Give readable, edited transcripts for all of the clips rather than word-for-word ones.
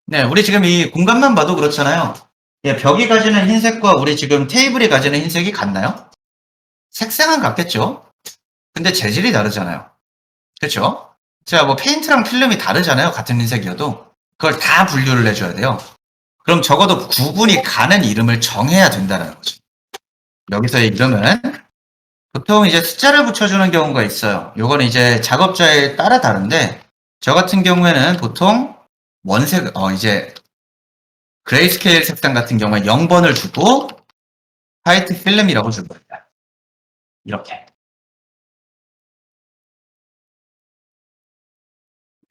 네, 우리 지금 이 공간만 봐도 그렇잖아요. 예, 벽이 가지는 흰색과 우리 지금 테이블이 가지는 흰색이 같나요? 색상은 같겠죠? 근데 재질이 다르잖아요. 그쵸? 자, 뭐 페인트랑 필름이 다르잖아요. 같은 흰색이어도. 그걸 다 분류를 해줘야 돼요. 그럼 적어도 구분이 가는 이름을 정해야 된다는 거죠. 여기서의 이름은 보통 이제 숫자를 붙여주는 경우가 있어요. 요건 이제 작업자에 따라 다른데 저 같은 경우에는 보통 원색, 이제 그레이스케일 색상 같은 경우에 0번을 주고 화이트 필름이라고 줄 겁니다. 이렇게.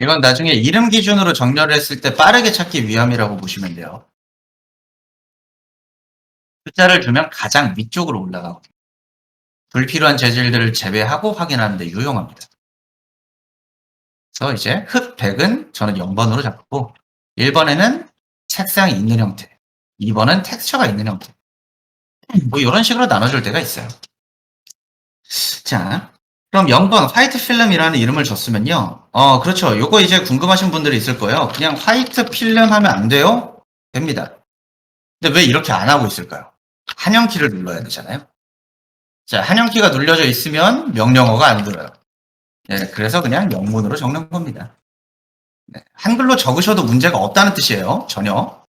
이건 나중에 이름 기준으로 정렬을 했을 때 빠르게 찾기 위함이라고 보시면 돼요. 숫자를 주면 가장 위쪽으로 올라가고 불필요한 재질들을 제외하고 확인하는 데 유용합니다. 그래서 이제 흑백은 저는 0번으로 잡고 1번에는 색상이 있는 형태, 2번은 텍스처가 있는 형태. 뭐 이런 식으로 나눠줄 때가 있어요. 자, 그럼 0번 화이트 필름이라는 이름을 줬으면요. 그렇죠. 요거 이제 궁금하신 분들이 있을 거예요. 그냥 화이트 필름 하면 안 돼요? 됩니다. 근데 왜 이렇게 안 하고 있을까요? 한영키를 눌러야 되잖아요. 자, 한영키가 눌려져 있으면 명령어가 안 들어요. 네, 그래서 그냥 영문으로 적는 겁니다. 네, 한글로 적으셔도 문제가 없다는 뜻이에요. 전혀.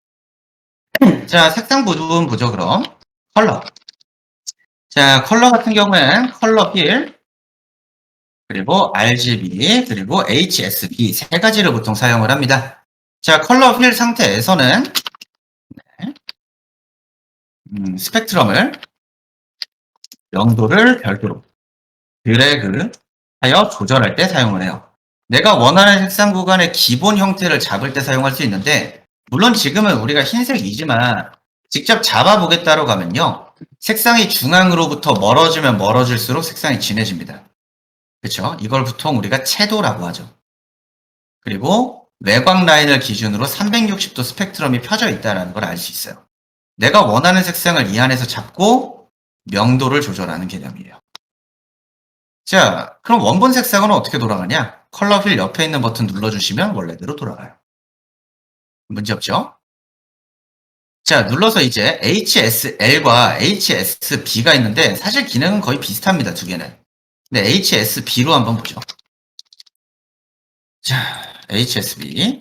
자, 색상 부분 보죠, 그럼. 컬러. 자, 컬러 같은 경우엔 컬러 필, 그리고 RGB, 그리고 HSB 세 가지를 보통 사용을 합니다. 자, 컬러 필 상태에서는 스펙트럼을 명도를 별도로 드래그 하여 조절할 때 사용을 해요. 내가 원하는 색상 구간의 기본 형태를 잡을 때 사용할 수 있는데 물론 지금은 우리가 흰색이지만 직접 잡아보겠다고 하면요. 색상이 중앙으로부터 멀어지면 멀어질수록 색상이 진해집니다. 그렇죠? 이걸 보통 우리가 채도라고 하죠. 그리고 외곽 라인을 기준으로 360도 스펙트럼이 펴져 있다는 걸 알 수 있어요. 내가 원하는 색상을 이 안에서 잡고 명도를 조절하는 개념이에요. 자, 그럼 원본 색상은 어떻게 돌아가냐? 컬러 휠 옆에 있는 버튼 눌러주시면 원래대로 돌아가요. 문제없죠? 자, 눌러서 이제 HSL과 HSB가 있는데 사실 기능은 거의 비슷합니다. 두 개는. 네, HSB로 한번 보죠. 자, HSB.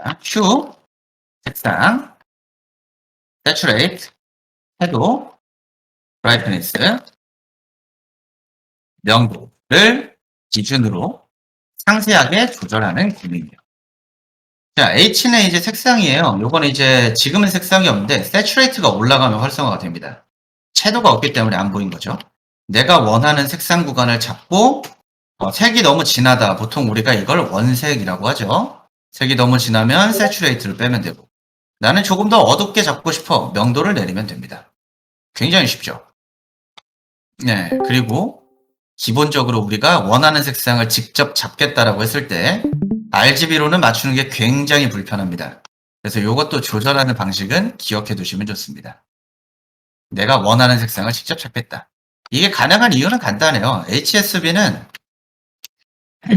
자, Q, 색상, Saturate, 섀도우, Brightness, 명도를 기준으로 상세하게 조절하는 기능이에요. 자, H는 이제 색상이에요. 요거는 이제 지금은 색상이 없는데 Saturate가 올라가면 활성화가 됩니다. 채도가 없기 때문에 안 보인 거죠. 내가 원하는 색상 구간을 잡고 색이 너무 진하다. 보통 우리가 이걸 원색이라고 하죠. 색이 너무 진하면 Saturate를 빼면 되고 나는 조금 더 어둡게 잡고 싶어. 명도를 내리면 됩니다. 굉장히 쉽죠. 네, 그리고 기본적으로 우리가 원하는 색상을 직접 잡겠다라고 했을 때 RGB로는 맞추는 게 굉장히 불편합니다. 그래서 이것도 조절하는 방식은 기억해 두시면 좋습니다. 내가 원하는 색상을 직접 잡겠다. 이게 가능한 이유는 간단해요. HSB는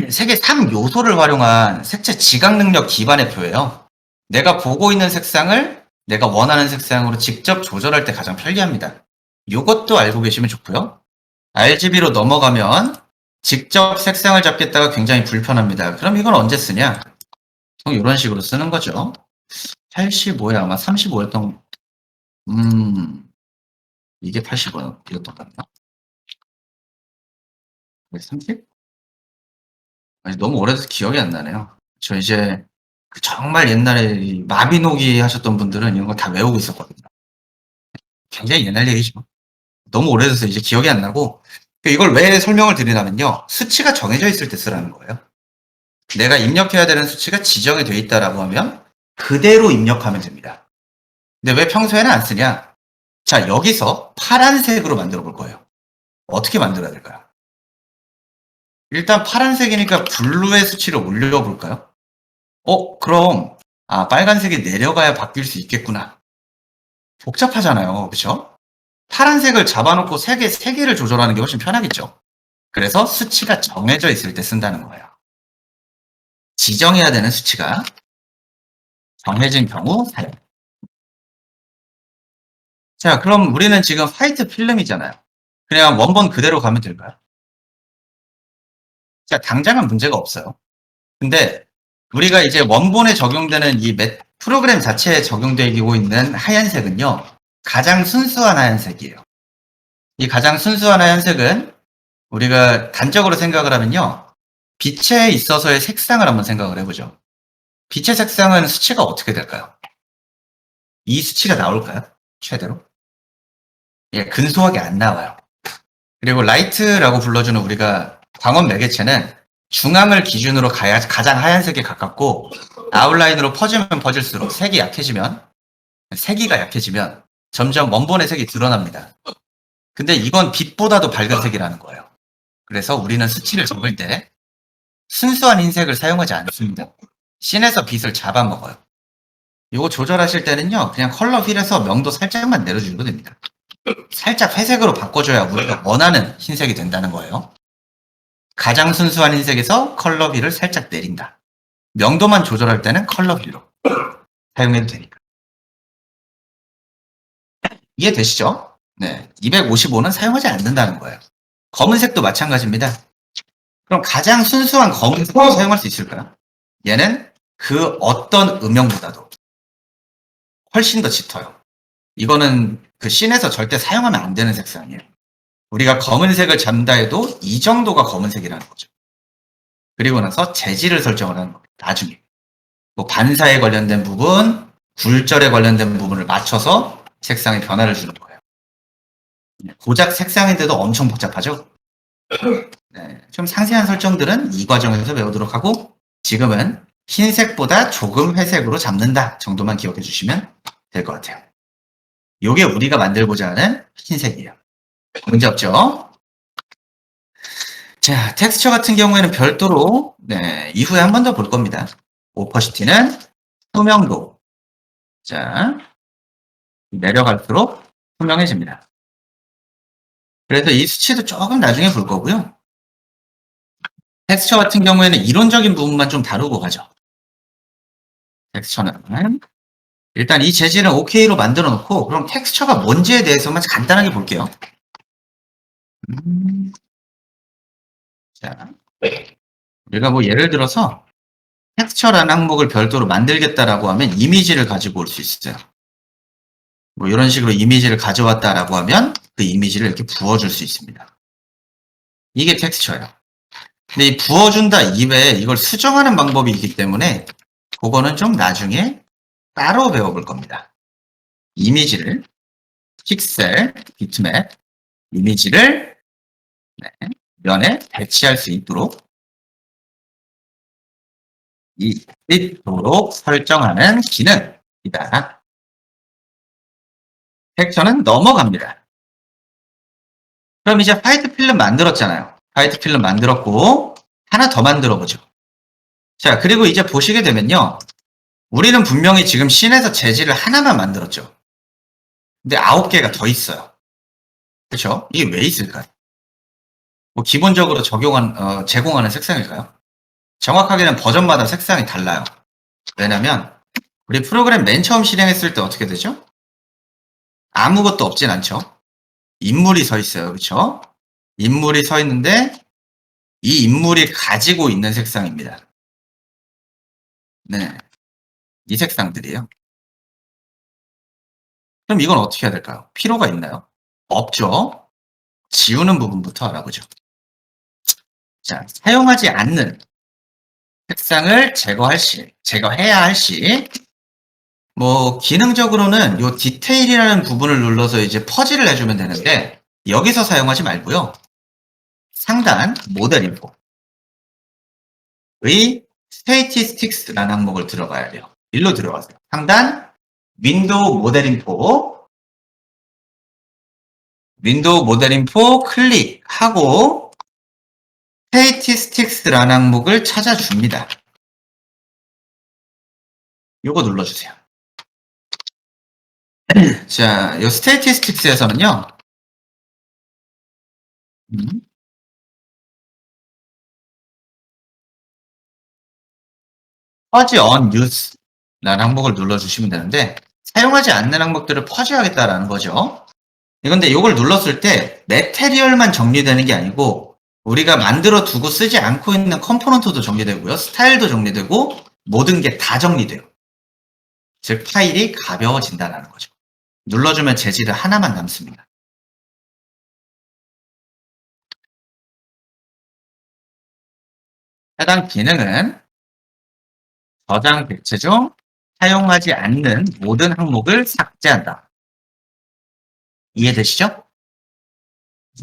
색의 3요소를 활용한 색채 지각 능력 기반의 표예요. 내가 보고 있는 색상을 내가 원하는 색상으로 직접 조절할 때 가장 편리합니다. 이것도 알고 계시면 좋고요. RGB로 넘어가면 직접 색상을 잡겠다가 굉장히 불편합니다. 그럼 이건 언제 쓰냐? 이런 식으로 쓰는 거죠. 85에 아마 35였던, 이게 85였던 것 같나? 30? 아니, 너무 오래돼서 기억이 안 나네요. 저 이제 정말 옛날에 이 마비노기 하셨던 분들은 이런 거 다 외우고 있었거든요. 굉장히 옛날 얘기죠. 너무 오래돼서 이제 기억이 안 나고 이걸 왜 설명을 드리냐면요. 수치가 정해져 있을 때 쓰라는 거예요. 내가 입력해야 되는 수치가 지정이 돼 있다라고 하면 그대로 입력하면 됩니다. 근데 왜 평소에는 안 쓰냐? 자, 여기서 파란색으로 만들어 볼 거예요. 어떻게 만들어야 될까요? 일단 파란색이니까 블루의 수치를 올려볼까요? 그럼 빨간색이 내려가야 바뀔 수 있겠구나. 복잡하잖아요. 그쵸? 파란색을 잡아놓고 세 개를 조절하는 게 훨씬 편하겠죠. 그래서 수치가 정해져 있을 때 쓴다는 거예요. 지정해야 되는 수치가 정해진 경우 사용. 자, 그럼 우리는 지금 화이트 필름이잖아요. 그냥 원본 그대로 가면 될까요? 자, 당장은 문제가 없어요. 근데 우리가 이제 원본에 적용되는 이 프로그램 자체에 적용되고 있는 하얀색은요, 가장 순수한 하얀색이에요. 이 가장 순수한 하얀색은 우리가 단적으로 생각을 하면요, 빛에 있어서의 색상을 한번 생각을 해보죠. 빛의 색상은 수치가 어떻게 될까요? 이 수치가 나올까요? 최대로? 예, 근소하게 안 나와요. 그리고 라이트라고 불러주는 우리가 광원 매개체는 중앙을 기준으로 가장 하얀색에 가깝고, 아웃라인으로 퍼지면 퍼질수록 세기가 약해지면 점점 원본의 색이 드러납니다. 근데 이건 빛보다도 밝은 색이라는 거예요. 그래서 우리는 수치를 적을 때 순수한 흰색을 사용하지 않습니다. 씬에서 빛을 잡아먹어요. 이거 조절하실 때는요, 그냥 컬러 휠에서 명도 살짝만 내려주면 됩니다. 살짝 회색으로 바꿔줘야 우리가 원하는 흰색이 된다는 거예요. 가장 순수한 흰색에서 컬러 휠을 살짝 내린다. 명도만 조절할 때는 컬러 휠로 사용해도 되니까. 이해되시죠? 네. 255는 사용하지 않는다는 거예요. 검은색도 마찬가지입니다. 그럼 가장 순수한 검은색도 사용할 수 있을까요? 얘는 그 어떤 음영보다도 훨씬 더 짙어요. 이거는 그 씬에서 절대 사용하면 안 되는 색상이에요. 우리가 검은색을 잡는다 해도 이 정도가 검은색이라는 거죠. 그리고 나서 재질을 설정을 하는 겁니다. 나중에. 뭐 반사에 관련된 부분, 굴절에 관련된 부분을 맞춰서 색상의 변화를 주는 거예요. 고작 색상인데도 엄청 복잡하죠? 네, 좀 상세한 설정들은 이 과정에서 배우도록 하고, 지금은 흰색보다 조금 회색으로 잡는다 정도만 기억해 주시면 될 것 같아요. 이게 우리가 만들고자 하는 흰색이에요. 문제 없죠? 자, 텍스처 같은 경우에는 별도로 이후에 한 번 더 볼 겁니다. 오퍼시티는 투명도. 자, 내려갈수록 투명해집니다. 그래서 이 수치도 조금 나중에 볼 거고요. 텍스처 같은 경우에는 이론적인 부분만 좀 다루고 가죠. 텍스처는 일단 이 재질은 OK로 만들어 놓고, 그럼 텍스처가 뭔지에 대해서만 간단하게 볼게요. 자, 우리가 뭐 예를 들어서 텍스처라는 항목을 별도로 만들겠다라고 하면 이미지를 가지고 올 수 있어요. 뭐 이런 식으로 이미지를 가져왔다라고 하면 그 이미지를 이렇게 부어줄 수 있습니다. 이게 텍스처예요. 근데 이 부어준다 이외에 이걸 수정하는 방법이 있기 때문에 그거는 좀 나중에 따로 배워볼 겁니다. 이미지를 픽셀, 비트맵, 이미지를 면에 배치할 수 있도록 설정하는 기능이다. 텍스처는 넘어갑니다. 그럼 이제 화이트 필름 만들었잖아요. 화이트 필름 만들었고 하나 더 만들어 보죠. 자, 그리고 이제 보시게 되면요, 우리는 분명히 지금 씬에서 재질을 하나만 만들었죠. 근데 9개가 더 있어요. 그렇죠? 이게 왜 있을까요? 뭐 기본적으로 제공하는 색상일까요? 정확하게는 버전마다 색상이 달라요. 왜냐면 우리 프로그램 맨 처음 실행했을 때 어떻게 되죠? 아무것도 없진 않죠. 인물이 서 있어요. 그렇죠? 인물이 서 있는데 이 인물이 가지고 있는 색상입니다. 네, 이 색상들이에요. 그럼 이건 어떻게 해야 될까요? 필요가 있나요? 없죠. 지우는 부분부터 알아보죠. 자, 사용하지 않는 색상을 제거해야 할 시, 뭐 기능적으로는 이 디테일이라는 부분을 눌러서 이제 퍼즐을 해주면 되는데 여기서 사용하지 말고요. 상단 모델 인포의 스테이티스틱스라는 항목을 들어가야 돼요. 일로 들어가세요. 상단 윈도우 모델 인포 클릭하고 스테이티스틱스라는 항목을 찾아줍니다. 요거 눌러주세요. 자, 이 스테이티스틱스에서는요. 퍼지 on use라는 항목을 눌러주시면 되는데 사용하지 않는 항목들을 퍼지하겠다라는 거죠. 근데 이걸 눌렀을 때 매테리얼만 정리되는 게 아니고 우리가 만들어 두고 쓰지 않고 있는 컴포넌트도 정리되고요. 스타일도 정리되고 모든 게 다 정리돼요. 즉 파일이 가벼워진다는 거죠. 눌러주면 재질은 하나만 남습니다. 해당 기능은 저장 객체 중 사용하지 않는 모든 항목을 삭제한다. 이해되시죠?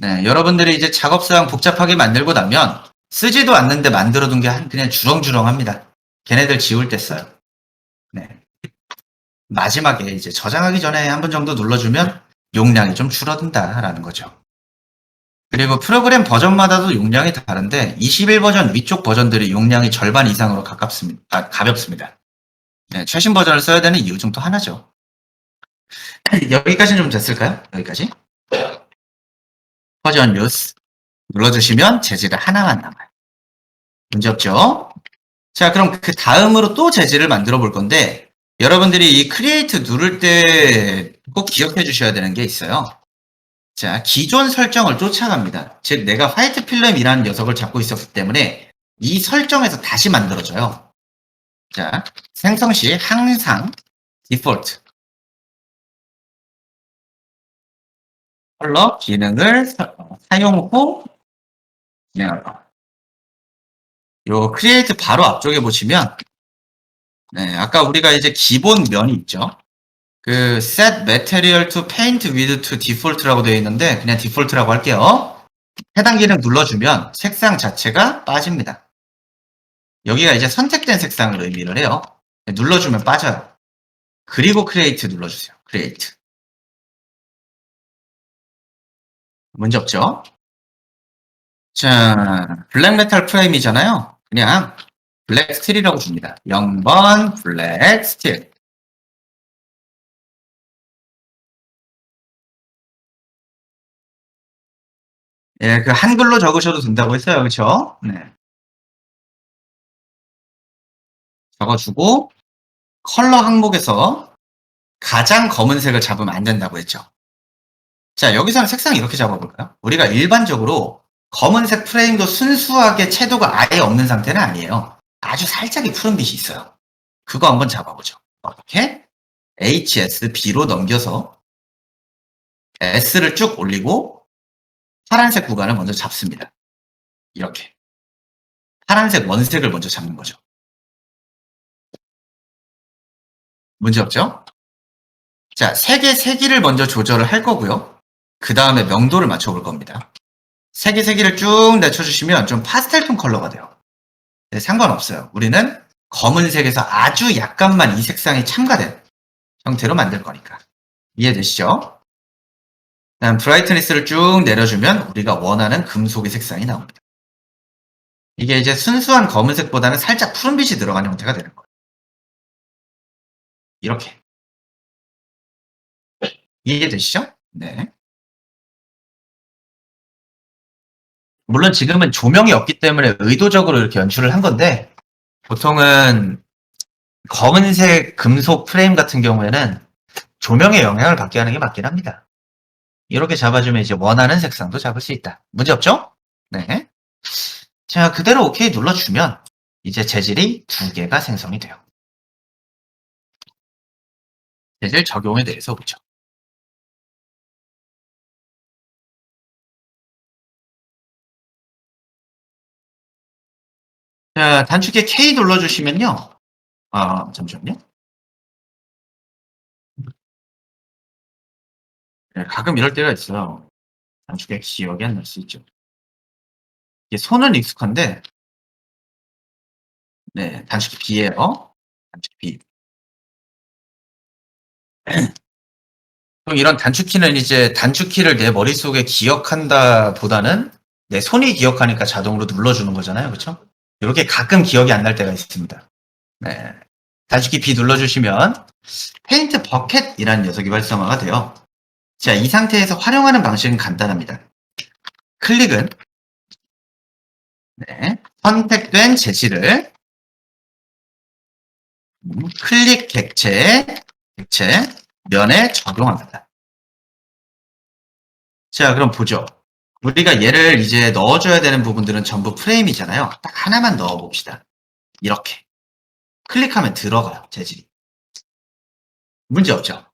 네, 여러분들이 이제 작업상 복잡하게 만들고 나면 쓰지도 않는데 만들어둔 게 그냥 주렁주렁합니다. 걔네들 지울 때 써요. 네. 마지막에 이제 저장하기 전에 한 번 정도 눌러주면 용량이 좀 줄어든다라는 거죠. 그리고 프로그램 버전마다도 용량이 다른데 21 버전 위쪽 버전들이 용량이 절반 이상으로 가볍습니다. 네, 최신 버전을 써야 되는 이유 중 또 하나죠. 여기까지는 좀 됐을까요? 여기까지. 버전 뉴스 눌러주시면 재질은 하나만 남아요. 문제없죠? 자, 그럼 그 다음으로 또 재질을 만들어 볼 건데 여러분들이 이 크리에이트 누를 때 꼭 기억해 주셔야 되는 게 있어요. 자, 기존 설정을 쫓아갑니다. 즉 내가 화이트 필름이라는 녀석을 잡고 있었기 때문에 이 설정에서 다시 만들어져요. 자, 생성 시 항상 디폴트 컬러 기능을 사용 후 진행하다. 요 크리에이트 바로 앞쪽에 보시면 네, 아까 우리가 이제 기본 면이 있죠. 그 set material to paint with to default라고 되어 있는데 그냥 디폴트라고 할게요. 해당 기능 눌러주면 색상 자체가 빠집니다. 여기가 이제 선택된 색상을 의미를 해요. 눌러주면 빠져요. 그리고 create 눌러주세요. create. 문제 없죠? 자, 블랙 메탈 프레임이잖아요. 그냥 블랙 스틸이라고 줍니다. 0번 블랙 스틸. 예, 그 한글로 적으셔도 된다고 했어요. 그렇죠? 네. 적어주고 컬러 항목에서 가장 검은색을 잡으면 안 된다고 했죠. 자, 여기서는 색상 이렇게 잡아볼까요? 우리가 일반적으로 검은색 프레임도 순수하게 채도가 아예 없는 상태는 아니에요. 아주 살짝의 푸른빛이 있어요. 그거 한번 잡아보죠. 어떻게? HSB로 넘겨서 S를 쭉 올리고 파란색 구간을 먼저 잡습니다. 이렇게. 파란색 원색을 먼저 잡는 거죠. 문제없죠? 자, 색의 세기를 먼저 조절을 할 거고요. 그 다음에 명도를 맞춰볼 겁니다. 색의 세기를 쭉 낮춰주시면 좀 파스텔 톤 컬러가 돼요. 네, 상관없어요. 우리는 검은색에서 아주 약간만 이 색상이 첨가된 형태로 만들 거니까. 이해되시죠? 다음 브라이트니스를 쭉 내려주면 우리가 원하는 금속의 색상이 나옵니다. 이게 이제 순수한 검은색보다는 살짝 푸른빛이 들어간 형태가 되는 거예요. 이렇게. 이해되시죠? 네. 물론 지금은 조명이 없기 때문에 의도적으로 이렇게 연출을 한 건데 보통은 검은색 금속 프레임 같은 경우에는 조명의 영향을 받게 하는 게 맞긴 합니다. 이렇게 잡아주면 이제 원하는 색상도 잡을 수 있다. 문제 없죠? 네. 자, 그대로 OK 눌러주면 이제 재질이 두 개가 생성이 돼요. 재질 적용에 대해서 보죠. 자, 단축키 K 눌러주시면요. 잠시만요. 네, 가끔 이럴 때가 있어요. 단축키 기억이 안 날 수 있죠. 이게 손은 익숙한데, 네, 단축키 B예요. 단축키 B. 그럼 이런 단축키는 이제 단축키를 내 머릿속에 기억한다 보다는 내 손이 기억하니까 자동으로 눌러주는 거잖아요. 그렇죠? 이렇게 가끔 기억이 안 날 때가 있습니다. 네. 단축키 B 눌러주시면 페인트 버켓이라는 녀석이 활성화가 돼요. 자, 이 상태에서 활용하는 방식은 간단합니다. 클릭은 네, 선택된 재질을 클릭 객체 면에 적용합니다. 자, 그럼 보죠. 우리가 얘를 이제 넣어줘야 되는 부분들은 전부 프레임이잖아요. 딱 하나만 넣어봅시다. 이렇게. 클릭하면 들어가요, 재질이. 문제 없죠?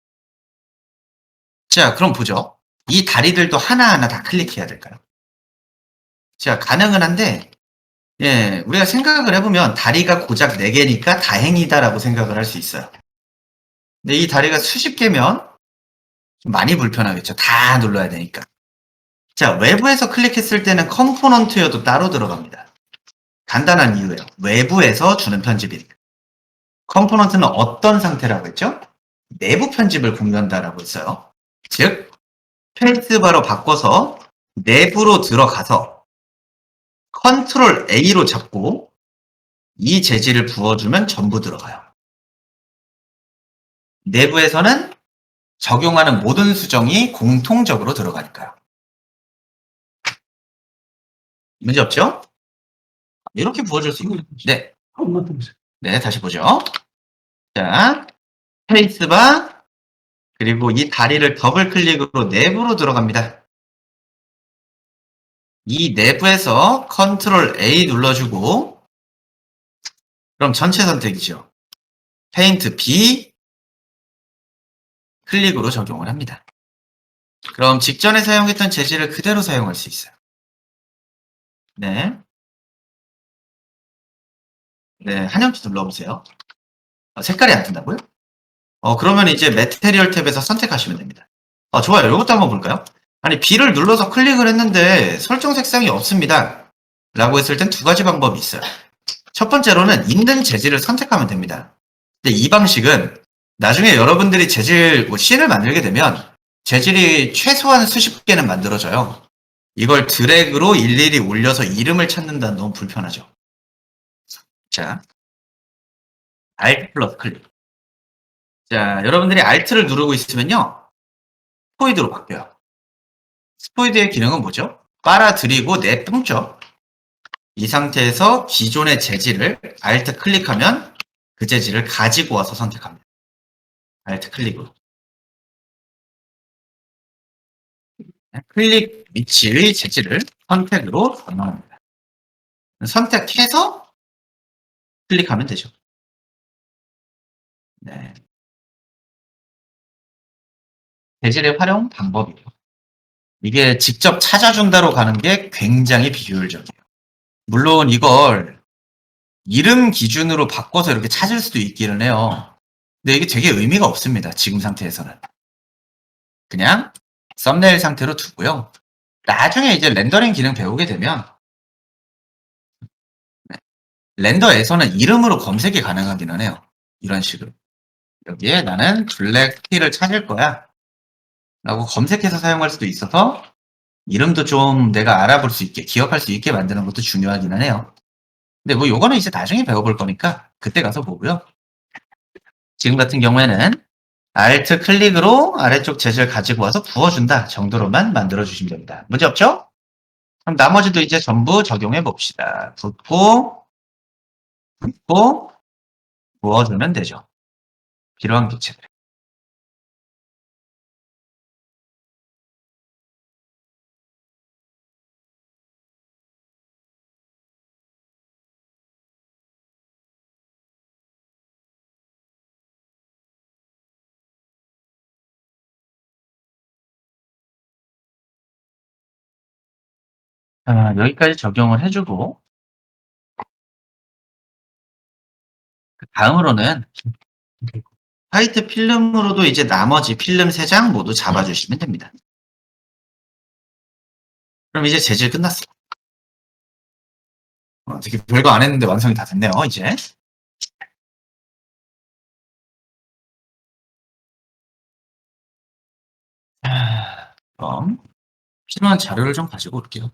자, 그럼 보죠. 이 다리들도 하나하나 다 클릭해야 될까요? 자, 가능은 한데, 예, 우리가 생각을 해보면 다리가 고작 4개니까 다행이다라고 생각을 할 수 있어요. 근데 이 다리가 수십 개면 좀 많이 불편하겠죠. 다 눌러야 되니까. 자, 외부에서 클릭했을 때는 컴포넌트여도 따로 들어갑니다. 간단한 이유예요. 외부에서 주는 편집이니까. 컴포넌트는 어떤 상태라고 했죠? 내부 편집을 공유한다라고 했어요. 즉, 스페이스바로 바꿔서 내부로 들어가서 컨트롤 A로 잡고 이 재질을 부어주면 전부 들어가요. 내부에서는 적용하는 모든 수정이 공통적으로 들어가니까요. 문제 없죠? 이렇게 부어줄 수 있고요. 네. 네, 다시 보죠. 자, 스페이스바 그리고 이 다리를 더블 클릭으로 내부로 들어갑니다. 이 내부에서 컨트롤 A 눌러주고 그럼 전체 선택이죠. 페인트 B 클릭으로 적용을 합니다. 그럼 직전에 사용했던 재질을 그대로 사용할 수 있어요. 네. 네, 한영키 눌러보세요. 색깔이 안 뜬다고요? 그러면 이제 매테리얼 탭에서 선택하시면 됩니다. 좋아요. 이것도 한번 볼까요? 아니, B를 눌러서 클릭을 했는데 설정 색상이 없습니다. 라고 했을 땐 두 가지 방법이 있어요. 첫 번째로는 있는 재질을 선택하면 됩니다. 근데 이 방식은 나중에 여러분들이 재질, 씬을 만들게 되면 재질이 최소한 수십 개는 만들어져요. 이걸 드래그로 일일이 올려서 이름을 찾는다는 너무 불편하죠. 자, Alt 플러스 클릭. 자, 여러분들이 Alt를 누르고 있으면요. 스포이드로 바뀌어요. 스포이드의 기능은 뭐죠? 빨아들이고 내뿜죠. 이 상태에서 기존의 재질을 Alt 클릭하면 그 재질을 가지고 와서 선택합니다. Alt 클릭으로. 클릭 위치의 재질을 선택으로 변환합니다. 선택해서 클릭하면 되죠. 네. 재질의 활용 방법이에요. 이게 직접 찾아준다로 가는 게 굉장히 비효율적이에요. 물론 이걸 이름 기준으로 바꿔서 이렇게 찾을 수도 있기는 해요. 근데 이게 되게 의미가 없습니다. 지금 상태에서는. 그냥 썸네일 상태로 두고요. 나중에 이제 렌더링 기능 배우게 되면 렌더에서는 이름으로 검색이 가능하기는 해요. 이런 식으로. 여기에 나는 블랙 티를 찾을 거야. 라고 검색해서 사용할 수도 있어서 이름도 좀 내가 알아볼 수 있게, 기억할 수 있게 만드는 것도 중요하기는 해요. 근데 뭐 요거는 이제 나중에 배워볼 거니까 그때 가서 보고요. 지금 같은 경우에는 Alt 클릭으로 아래쪽 재질 가지고 와서 부어준다 정도로만 만들어주시면 됩니다. 문제 없죠? 그럼 나머지도 이제 전부 적용해 봅시다. 붓고, 부어주면 되죠. 필요한 객체들. 여기까지 적용을 해주고, 다음으로는 화이트 필름으로도 이제 나머지 필름 3장 모두 잡아주시면 됩니다. 그럼 이제 재질 끝났어. 되게 별거 안 했는데 완성이 다 됐네요, 이제. 그럼 필요한 자료를 좀 가지고 올게요.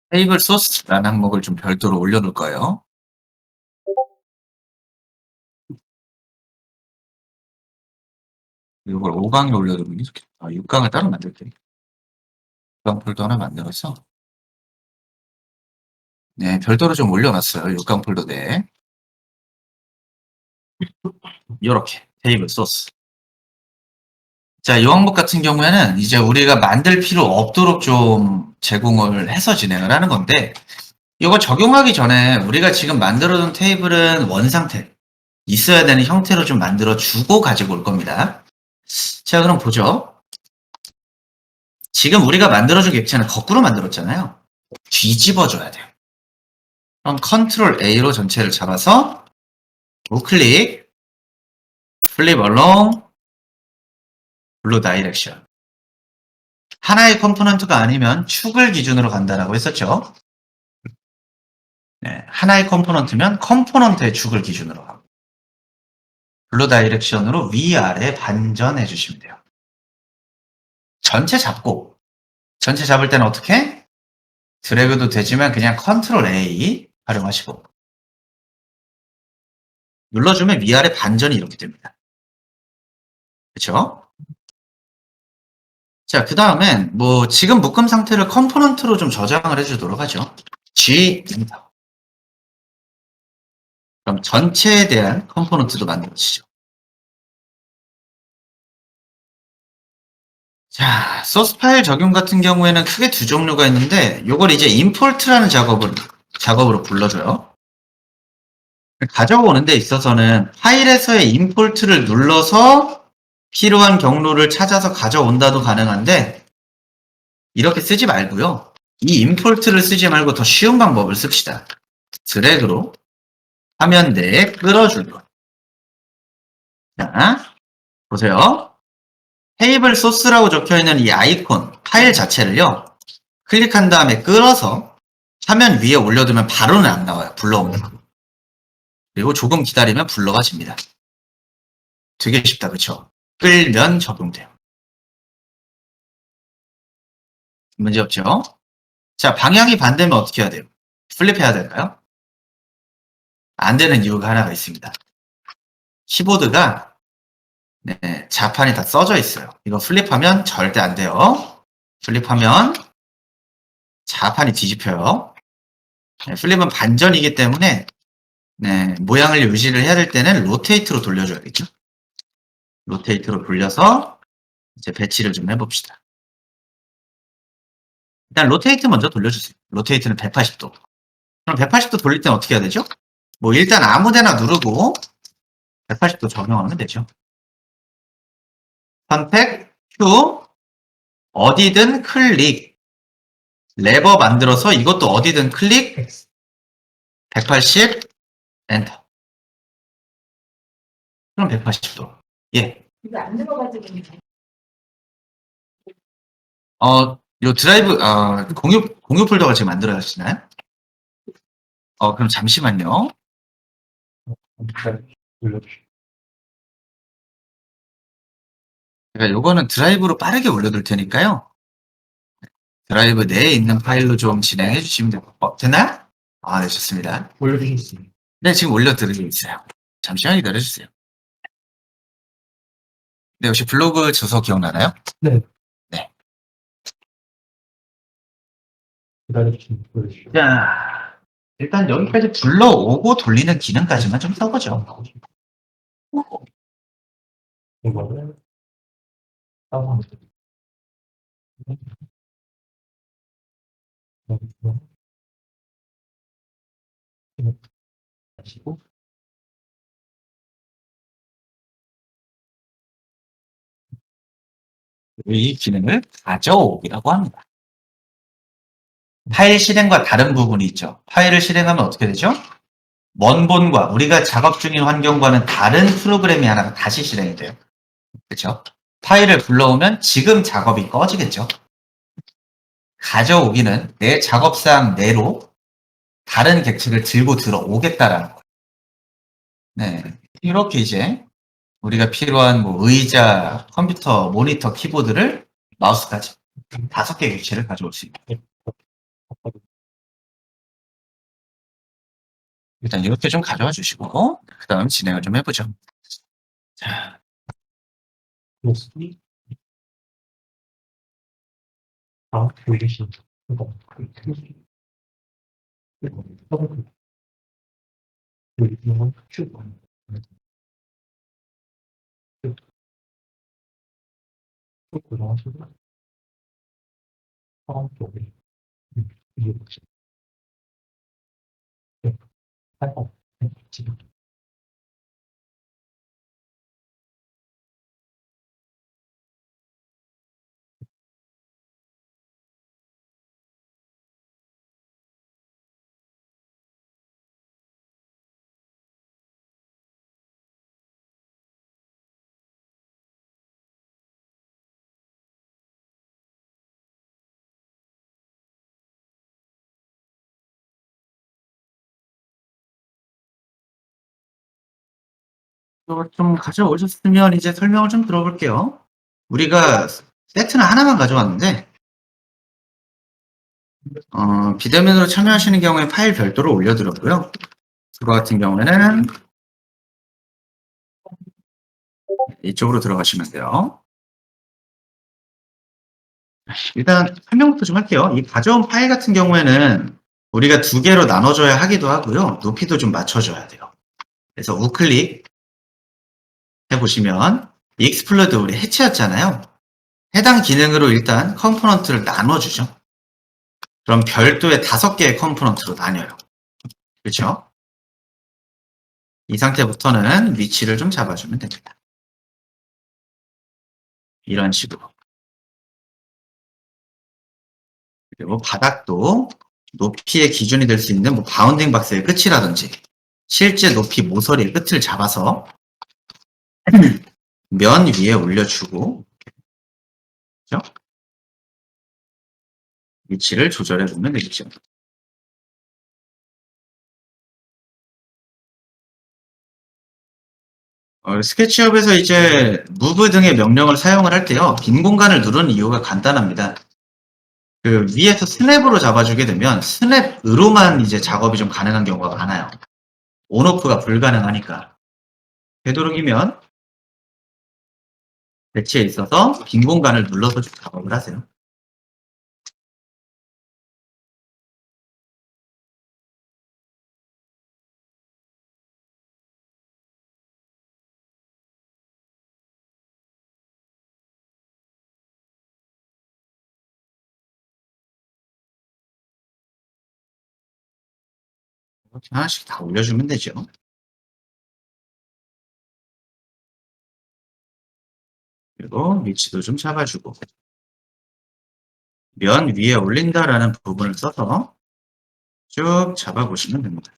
테이블 소스라는 항목을 좀 별도로 올려놓을 거예요. 이걸 5강에 올려두면 좋겠다. 6강을 따로 만들게. 6강 폴더 하나 만들어서 네, 별도로 좀 올려놨어요. 6강 폴더 내에. 요렇게 테이블 소스. 자, 이 항목 같은 경우에는 이제 우리가 만들 필요 없도록 좀 제공을 해서 진행을 하는 건데, 이거 적용하기 전에 우리가 지금 만들어둔 테이블은 원상태, 있어야 되는 형태로 좀 만들어 주고 가지고 올 겁니다. 자, 그럼 보죠. 지금 우리가 만들어준 객체는 거꾸로 만들었잖아요. 뒤집어줘야 돼요. 그럼 컨트롤 A로 전체를 잡아서 우클릭, 플립 얼롱, 블루 다이렉션. 하나의 컴포넌트가 아니면 축을 기준으로 간다라고 했었죠. 네, 하나의 컴포넌트면 컴포넌트의 축을 기준으로 하고 블루 다이렉션으로 위아래 반전해 주시면 돼요. 전체 잡고 전체 잡을 때는 어떻게? 드래그도 되지만 그냥 컨트롤 A 활용하시고 눌러주면 위아래 반전이 이렇게 됩니다. 그렇죠? 자, 그 다음엔 뭐 지금 묶음 상태를 컴포넌트로 좀 저장을 해주도록 하죠. G 엔터. 그럼 전체에 대한 컴포넌트도 만들어지죠. 자, 소스 파일 적용 같은 경우에는 크게 두 종류가 있는데 요걸 이제 임포트라는 작업으로 불러줘요. 가져오는 데 있어서는 파일에서의 임포트를 눌러서 필요한 경로를 찾아서 가져온다도 가능한데 이렇게 쓰지 말고요. 이 임포트를 쓰지 말고 더 쉬운 방법을 씁시다. 드래그로 화면 내에 끌어줄 것. 자, 보세요. 테이블 소스라고 적혀있는 이 아이콘 파일 자체를요. 클릭한 다음에 끌어서 화면 위에 올려두면 바로는 안 나와요. 불러옵니다. 그리고 조금 기다리면 불러가집니다. 되게 쉽다, 그쵸? 끌면 적용돼요. 문제 없죠? 자, 방향이 반대면 어떻게 해야 돼요? 플립해야 될까요? 안 되는 이유가 하나가 있습니다. 키보드가 네, 자판이 다 써져 있어요. 이거 플립하면 절대 안 돼요. 플립하면 자판이 뒤집혀요. 네, 플립은 반전이기 때문에 네, 모양을 유지를 해야 될 때는 로테이트로 돌려줘야겠죠. 로테이트로 돌려서 이제 배치를 좀 해봅시다. 일단 로테이트 먼저 돌려주세요. 로테이트는 180도. 그럼 180도 돌릴 때는 어떻게 해야 되죠? 뭐 일단 아무데나 누르고 180도 적용하면 되죠. 선택, Q, 어디든 클릭, 레버 만들어서 이것도 어디든 클릭, 180, 엔터. 그럼 180도. 예. 이거 안 들어가지고 요 드라이브, 공유 폴더가 지금 만들어지나요? 그럼 잠시만요. 제가 요거는 드라이브로 빠르게 올려둘 테니까요. 드라이브 내에 있는 파일로 좀 진행해 주시면 돼요. 되나요? 네, 좋습니다. 올려주셨어요. 네, 지금 올려드리고 있어요. 잠시만 기다려주세요. 네, 혹시 블로그 주소 기억나나요? 네. 네. 기다려주시면 보여주시죠. 자, 일단 여기까지 불러오고 돌리는 기능까지만 좀 써보죠. 이거를 다운하면 됩니다. 하시고 이 기능을 가져오기라고 합니다. 파일 실행과 다른 부분이 있죠. 파일을 실행하면 어떻게 되죠? 원본과 우리가 작업 중인 환경과는 다른 프로그램이 하나가 다시 실행이 돼요. 그렇죠? 파일을 불러오면 지금 작업이 꺼지겠죠. 가져오기는 내 작업상 내로 다른 객체를 들고 들어오겠다라는 거예요. 네, 이렇게 이제 우리가 필요한 뭐 의자, 컴퓨터, 모니터, 키보드를 마우스까지 5개 객체를 가져올 수 있다. 일단 이렇게 좀 가져와 주시고 그 다음 진행을 좀 해보죠. 자, 플러스 다음 보이신 이거 더블 이건 큐 고정하시고 다음 쪽에 이게 뭐지? 팔번 지금 이거 좀 가져오셨으면 이제 설명을 좀 들어볼게요. 우리가 세트는 하나만 가져왔는데 비대면으로 참여하시는 경우에 파일 별도로 올려드렸고요. 그거 같은 경우에는 이쪽으로 들어가시면 돼요. 일단 설명부터 좀 할게요. 이 가져온 파일 같은 경우에는 우리가 두 개로 나눠줘야 하기도 하고요. 높이도 좀 맞춰줘야 돼요. 그래서 우클릭 해보시면 익스플로드 우리 해체했잖아요. 해당 기능으로 일단 컴포넌트를 나눠주죠. 그럼 별도의 5개의 컴포넌트로 나뉘어요. 그렇죠? 이 상태부터는 위치를 좀 잡아주면 됩니다. 이런 식으로. 그리고 바닥도 높이의 기준이 될 수 있는 뭐 바운딩 박스의 끝이라든지 실제 높이 모서리의 끝을 잡아서 면 위에 올려주고 그렇죠? 위치를 조절해 보면 되겠죠. 스케치업에서 이제 move 등의 명령을 사용을 할 때요. 빈 공간을 누르는 이유가 간단합니다. 그 위에서 스냅으로 잡아주게 되면 스냅으로만 이제 작업이 좀 가능한 경우가 많아요. 온오프가 불가능하니까. 되도록이면 배치에 있어서 빈 공간을 눌러서 좀 작업을 하세요. 이렇게 하나씩 다 올려주면 되죠. 그리고 위치도 좀 잡아주고 면 위에 올린다라는 부분을 써서 쭉 잡아보시면 됩니다.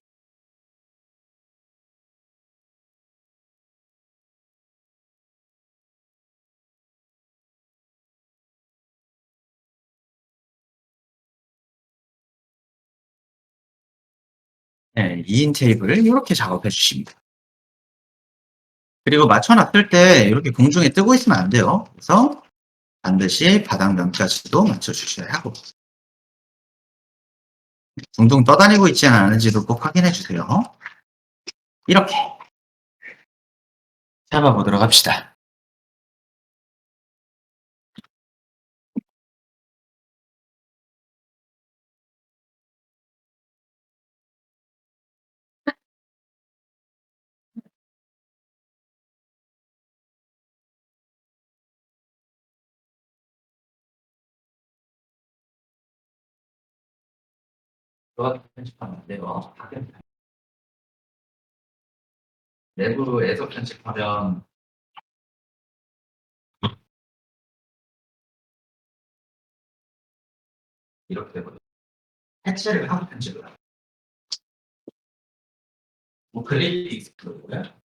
네, 2인 테이블을 이렇게 작업해 주십니다. 그리고 맞춰놨을 때 이렇게 공중에 뜨고 있으면 안 돼요. 그래서 반드시 바닥면까지도 맞춰주셔야 하고 둥둥 떠다니고 있지 않은지도 꼭 확인해 주세요. 이렇게 잡아보도록 합시다. 이거 편집하면 안 돼요. 내부에서 편집하면 이렇게 되거든요. 해체를 하고 편집을 하고 뭐 클릭 익스플로드고요.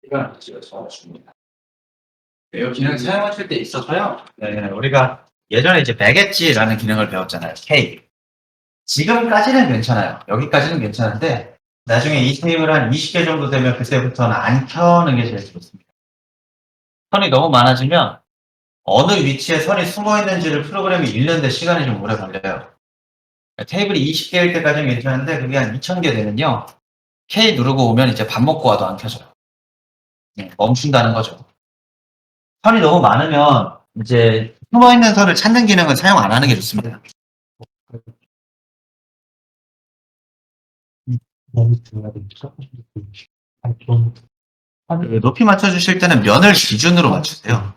이건 제가 적어줍니다. 이 기능 사용하실 때 있어서요. 네, 우리가 예전에 이제 백엣지라는 기능을 배웠잖아요. K. 지금까지는 괜찮아요. 여기까지는 괜찮은데 나중에 이 테이블 한 20개 정도 되면 그때부터는 안 켜는 게 제일 좋습니다. 선이 너무 많아지면 어느 위치에 선이 숨어 있는지를 프로그램이 읽는데 시간이 좀 오래 걸려요. 테이블이 20개일 때까지는 괜찮은데 그게 한 2000개 되면요. K 누르고 오면 이제 밥 먹고 와도 안 켜져요. 멈춘다는 거죠. 선이 너무 많으면 이제 숨어 있는 선을 찾는 기능은 사용 안 하는 게 좋습니다. 너무 들어야 되니까. 아니, 좀, 높이 맞춰주실 때는 면을 기준으로 맞추세요.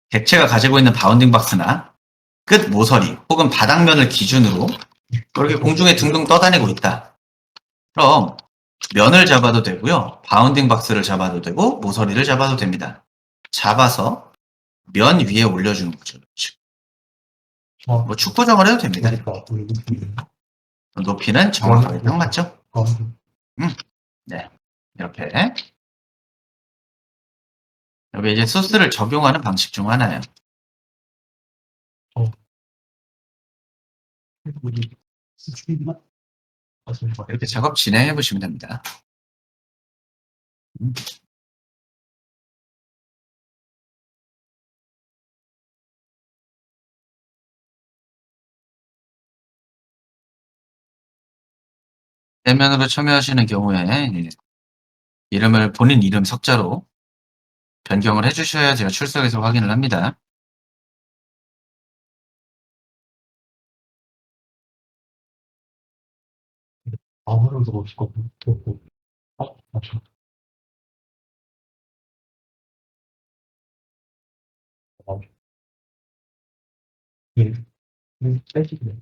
객체가 가지고 있는 바운딩 박스나 끝 모서리 혹은 바닥면을 기준으로 그렇게 공중에 둥둥 떠다니고 있다. 그럼 면을 잡아도 되고요. 바운딩 박스를 잡아도 되고 모서리를 잡아도 됩니다. 잡아서 면 위에 올려주는 거죠. 뭐 축 고정을 해도 됩니다. 높이는 정확하게 딱 맞죠? 네. 이렇게. 여기 이제 소스를 적용하는 방식 중 하나예요. 이렇게 작업 진행해 보시면 됩니다. 대면으로 참여하시는 경우에 이름을 본인 이름 석자로 변경을 해주셔야 제가 출석해서 확인을 합니다. 아무래도 멋있고, 맞죠. 예, 빼시네.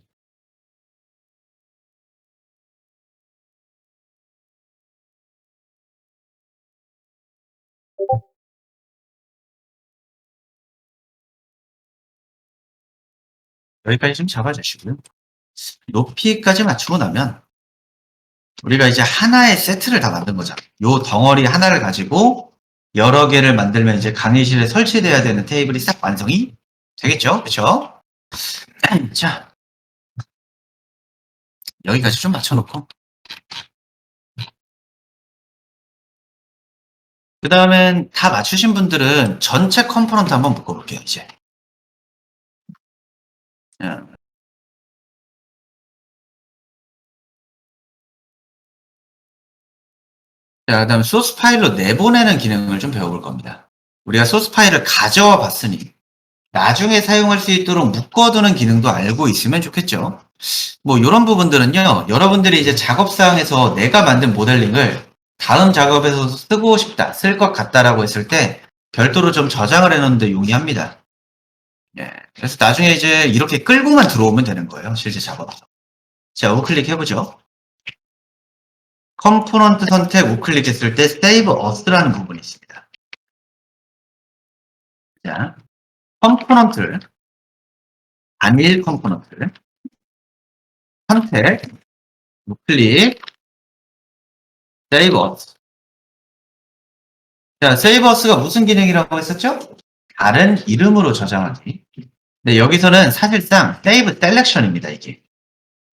여기까지 좀 잡아주시고요. 높이까지 맞추고 나면 우리가 이제 하나의 세트를 다 만든 거잖아. 요 덩어리 하나를 가지고 여러 개를 만들면 이제 강의실에 설치돼야 되는 테이블이 싹 완성이 되겠죠? 그쵸? 자, 여기까지 좀 맞춰놓고 그 다음엔 다 맞추신 분들은 전체 컴포넌트 한번 묶어볼게요, 이제. 자, 그 다음 소스 파일로 내보내는 기능을 좀 배워볼 겁니다. 우리가 소스 파일을 가져와 봤으니 나중에 사용할 수 있도록 묶어두는 기능도 알고 있으면 좋겠죠. 뭐 이런 부분들은요. 여러분들이 이제 작업상에서 내가 만든 모델링을 다음 작업에서 쓰고 싶다, 쓸 것 같다라고 했을 때 별도로 좀 저장을 해놓는데 용이합니다. 예, 그래서 나중에 이제 이렇게 끌고만 들어오면 되는 거예요. 실제 작업에서. 자, 우클릭 해보죠. 컴포넌트 선택 우클릭했을 때 Save As라는 부분이 있습니다. 자, 컴포넌트를 단일 컴포넌트를 선택 우클릭 Save As. 자, Save As가 무슨 기능이라고 했었죠? 다른 이름으로 저장하기. 근데 여기서는 사실상 Save Selection입니다. 이게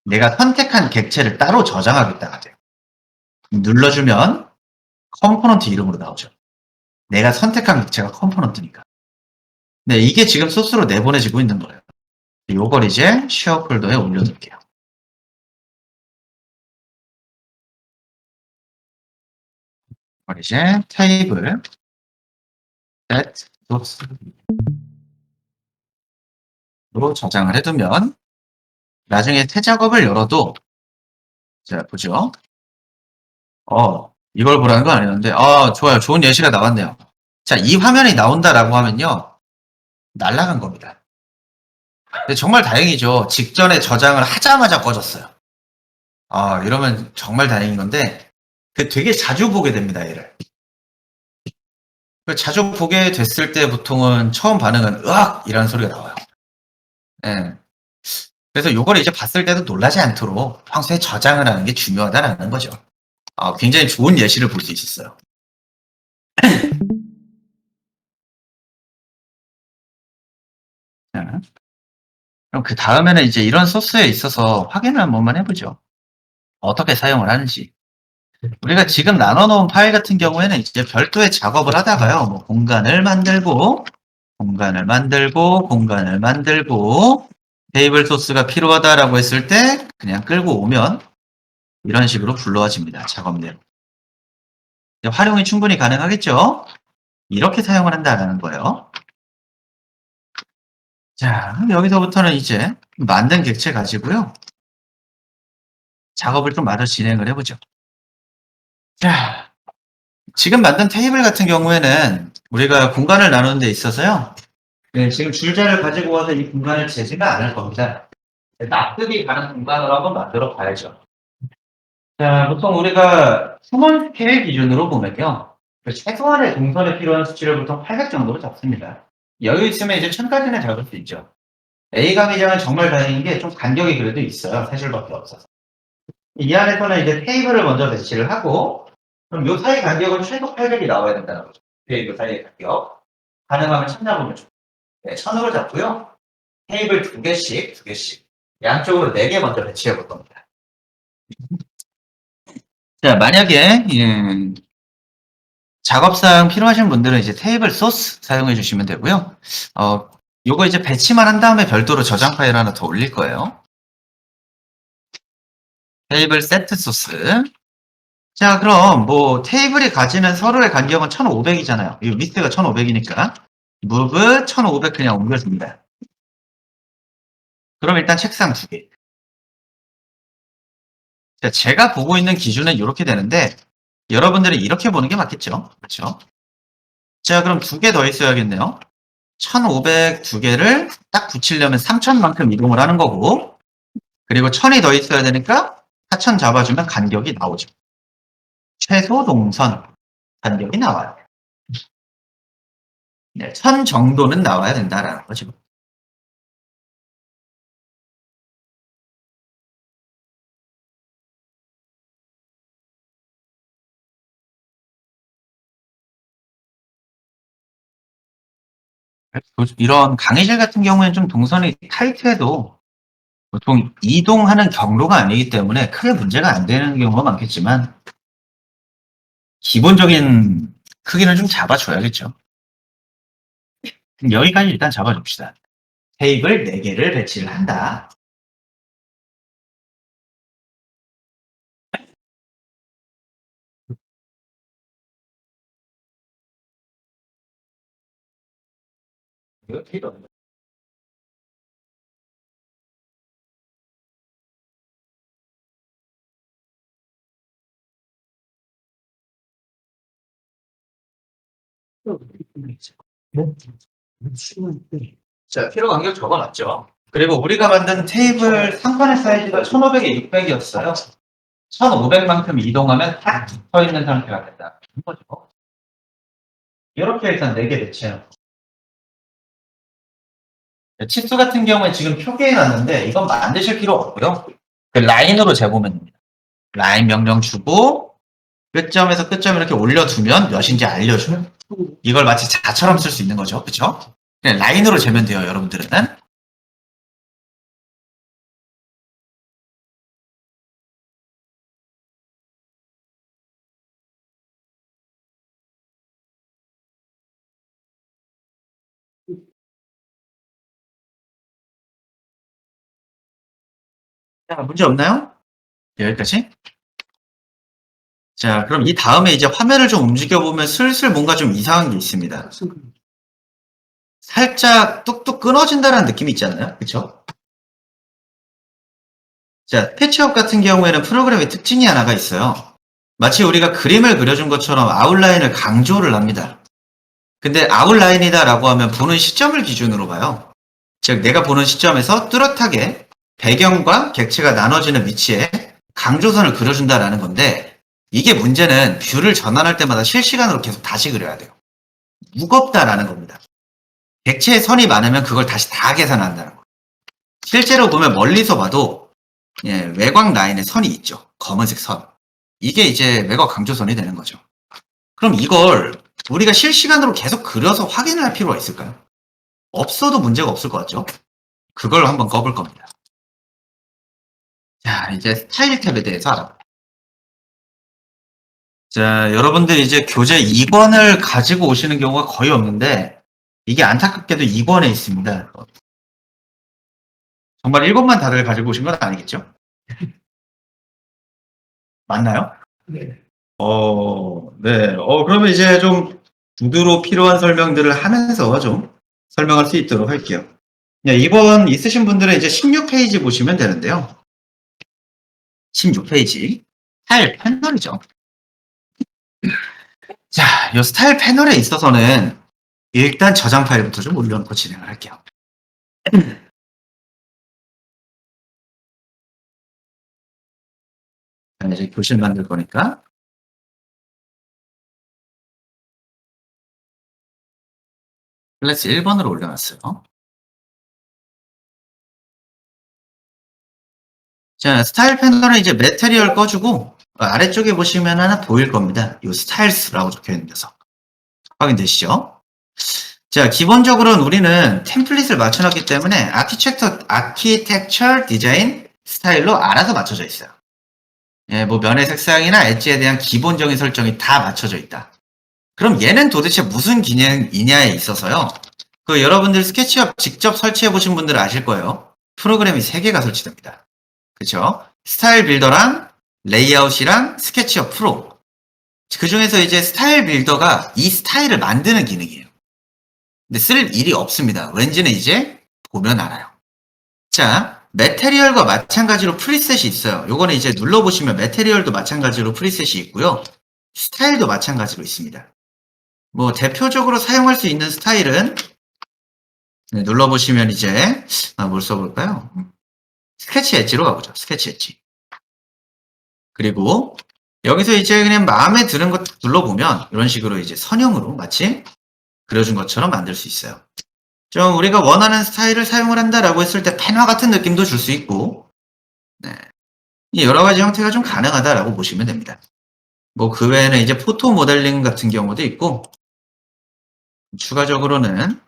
내가 선택한 객체를 따로 저장하겠다가 돼요. 눌러주면 컴포넌트 이름으로 나오죠. 내가 선택한 객체가 컴포넌트니까. 네, 이게 지금 소스로 내보내지고 있는 거예요. 요걸 이제 쉐어 폴더에 올려둘게요. 이걸 이제 테이블 set source로 저장을 해두면 나중에 새 작업을 열어도 자 보죠. 이걸 보라는 건 아니었는데 좋아요. 좋은 예시가 나왔네요. 자, 이 화면이 나온다라고 하면요. 날아간 겁니다. 근데 정말 다행이죠. 직전에 저장을 하자마자 꺼졌어요. 이러면 정말 다행인 건데 되게 자주 보게 됩니다, 얘를. 자주 보게 됐을 때 보통은 처음 반응은 으악! 이라는 소리가 나와요. 예. 그래서 요거를 이제 봤을 때도 놀라지 않도록 평소에 저장을 하는 게 중요하다라는 거죠. 굉장히 좋은 예시를 볼 수 있었어요. 자, 그럼 그 다음에는 이제 이런 소스에 있어서 확인을 한 번만 해보죠. 어떻게 사용을 하는지. 우리가 지금 나눠놓은 파일 같은 경우에는 이제 별도의 작업을 하다가요. 뭐 공간을 만들고, 테이블 소스가 필요하다라고 했을 때 그냥 끌고 오면 이런 식으로 불러와집니다. 작업대로. 활용이 충분히 가능하겠죠? 이렇게 사용을 한다라는 거예요. 자, 여기서부터는 이제 만든 객체 가지고요. 작업을 좀 마저 진행을 해보죠. 자, 지금 만든 테이블 같은 경우에는 우리가 공간을 나누는 데 있어서요. 네, 지금 줄자를 가지고 와서 이 공간을 재지는 않을 겁니다. 납득이 가는 공간으로 한번 만들어 봐야죠. 자, 보통 우리가 스몰 스케일 기준으로 보면요. 최소한의 동선에 필요한 수치를 보통 800 정도로 잡습니다. 여유 있으면 이제 1000까지는 잡을 수 있죠. A강 이장은 정말 다행인 게 좀 간격이 그래도 있어요. 3줄밖에 없어서. 이 안에서는 이제 테이블을 먼저 배치를 하고, 그럼 요 사이 간격은 최소 800이 나와야 된다는 거죠. 테이블 사이의 간격. 가능하면 1000 잡으면 좋고. 네, 1000으로 잡고요. 테이블 2개씩. 양쪽으로 4개 먼저 배치해 볼 겁니다. 자, 만약에, 작업상 필요하신 분들은 이제 테이블 소스 사용해 주시면 되고요. 요거 이제 배치만 한 다음에 별도로 저장 파일 하나 더 올릴 거예요. 테이블 세트 소스. 자, 그럼 뭐 테이블이 가지는 서로의 간격은 1500이잖아요. 이 위스가 1500이니까 move 1500 그냥 옮겨줍니다. 그럼 일단 책상 2개. 자, 제가 보고 있는 기준은 이렇게 되는데 여러분들이 이렇게 보는 게 맞겠죠? 그렇죠? 자, 그럼 2개 더 있어야겠네요. 1500 2개를 딱 붙이려면 3000만큼 이동을 하는 거고, 그리고 1000이 더 있어야 되니까 4000 잡아주면 간격이 나오죠. 최소 동선 간격이 나와요. 네, 1000 정도는 나와야 된다라는 거죠. 이런 강의실 같은 경우에는 좀 동선이 타이트해도 보통 이동하는 경로가 아니기 때문에 크게 문제가 안 되는 경우가 많겠지만 기본적인 크기는 좀 잡아줘야겠죠. 여기까지 일단 잡아줍시다. 테이블 4개를 배치를 한다. 이거 필요 없네. 자, 필요 간격 적어놨죠. 그리고 우리가 만든 테이블 상판의 사이즈가 1500에 600이었어요. 1500만큼 이동하면 딱 붙어 있는 상태가 된다. 거죠. 이렇게 일단 4개 배치해놓고. 치수 같은 경우에 지금 표기해 놨는데 이건 만드실 필요 없고요. 그 라인으로 재보면 됩니다. 라인 명령 주고 끝점에서 끝점 이렇게 올려두면 몇인지 알려줘요. 이걸 마치 자처럼 쓸 수 있는 거죠. 그쵸? 그냥 라인으로 재면 돼요, 여러분들은. 자, 문제 없나요? 여기까지. 자, 그럼 이 다음에 이제 화면을 좀 움직여보면 슬슬 뭔가 좀 이상한 게 있습니다. 살짝 뚝뚝 끊어진다는 느낌이 있잖아요. 그쵸? 자, 패치업 같은 경우에는 프로그램의 특징이 하나가 있어요. 마치 우리가 그림을 그려준 것처럼 아웃라인을 강조를 합니다. 근데 아웃라인이다라고 하면 보는 시점을 기준으로 봐요. 즉, 내가 보는 시점에서 뚜렷하게 배경과 객체가 나눠지는 위치에 강조선을 그려준다라는 건데, 이게 문제는 뷰를 전환할 때마다 실시간으로 계속 다시 그려야 돼요. 무겁다라는 겁니다. 객체의 선이 많으면 그걸 다시 다 계산한다는 거예요. 실제로 보면 멀리서 봐도 외곽 라인에 선이 있죠. 검은색 선. 이게 이제 외곽 강조선이 되는 거죠. 그럼 이걸 우리가 실시간으로 계속 그려서 확인을 할 필요가 있을까요? 없어도 문제가 없을 것 같죠? 그걸 한번 꺼볼 겁니다. 자, 이제 스타일 탭에 대해서 알아볼게요. 자, 여러분들 이제 교재 2권을 가지고 오시는 경우가 거의 없는데, 이게 안타깝게도 2권에 있습니다. 정말 1권만 다들 가지고 오신 건 아니겠죠? 맞나요? 네. 네. 그러면 이제 좀 구두로 필요한 설명들을 하면서 좀 설명할 수 있도록 할게요. 네, 2번 있으신 분들은 이제 16페이지 보시면 되는데요. 16페이지. 스타일 패널이죠. 자, 이 스타일 패널에 있어서는 일단 저장 파일부터 좀 올려놓고 진행을 할게요. 이제 교실 만들 거니까. 클래스 1번으로 올려놨어요. 자, 스타일 패널은 이제 매테리얼 꺼주고 아래쪽에 보시면 하나 보일 겁니다. 이 스타일스라고 적혀 있는 녀석. 확인되시죠? 자, 기본적으로는 우리는 템플릿을 맞춰놨기 때문에 아키텍처 디자인 스타일로 알아서 맞춰져 있어요. 예, 뭐 면의 색상이나 엣지에 대한 기본적인 설정이 다 맞춰져 있다. 그럼 얘는 도대체 무슨 기능이냐에 있어서요. 그 여러분들 스케치업 직접 설치해 보신 분들은 아실 거예요. 프로그램이 3개가 설치됩니다. 그쵸? 스타일 빌더랑 레이아웃이랑 스케치업 프로. 그 중에서 이제 스타일 빌더가 이 스타일을 만드는 기능이에요. 근데 쓸 일이 없습니다. 왠지는 이제 보면 알아요. 자, 매테리얼과 마찬가지로 프리셋이 있어요. 요거는 이제 눌러보시면 매테리얼도 마찬가지로 프리셋이 있고요. 스타일도 마찬가지로 있습니다. 뭐 대표적으로 사용할 수 있는 스타일은 네, 눌러보시면 이제 뭘 써볼까요? 스케치 엣지로 가보죠. 스케치 엣지. 그리고 여기서 이제 그냥 마음에 드는 것 눌러보면 이런 식으로 이제 선형으로 마치 그려준 것처럼 만들 수 있어요. 좀 우리가 원하는 스타일을 사용을 한다라고 했을 때 펜화 같은 느낌도 줄 수 있고, 네. 이 여러 가지 형태가 좀 가능하다라고 보시면 됩니다. 뭐 그 외에는 이제 포토 모델링 같은 경우도 있고, 추가적으로는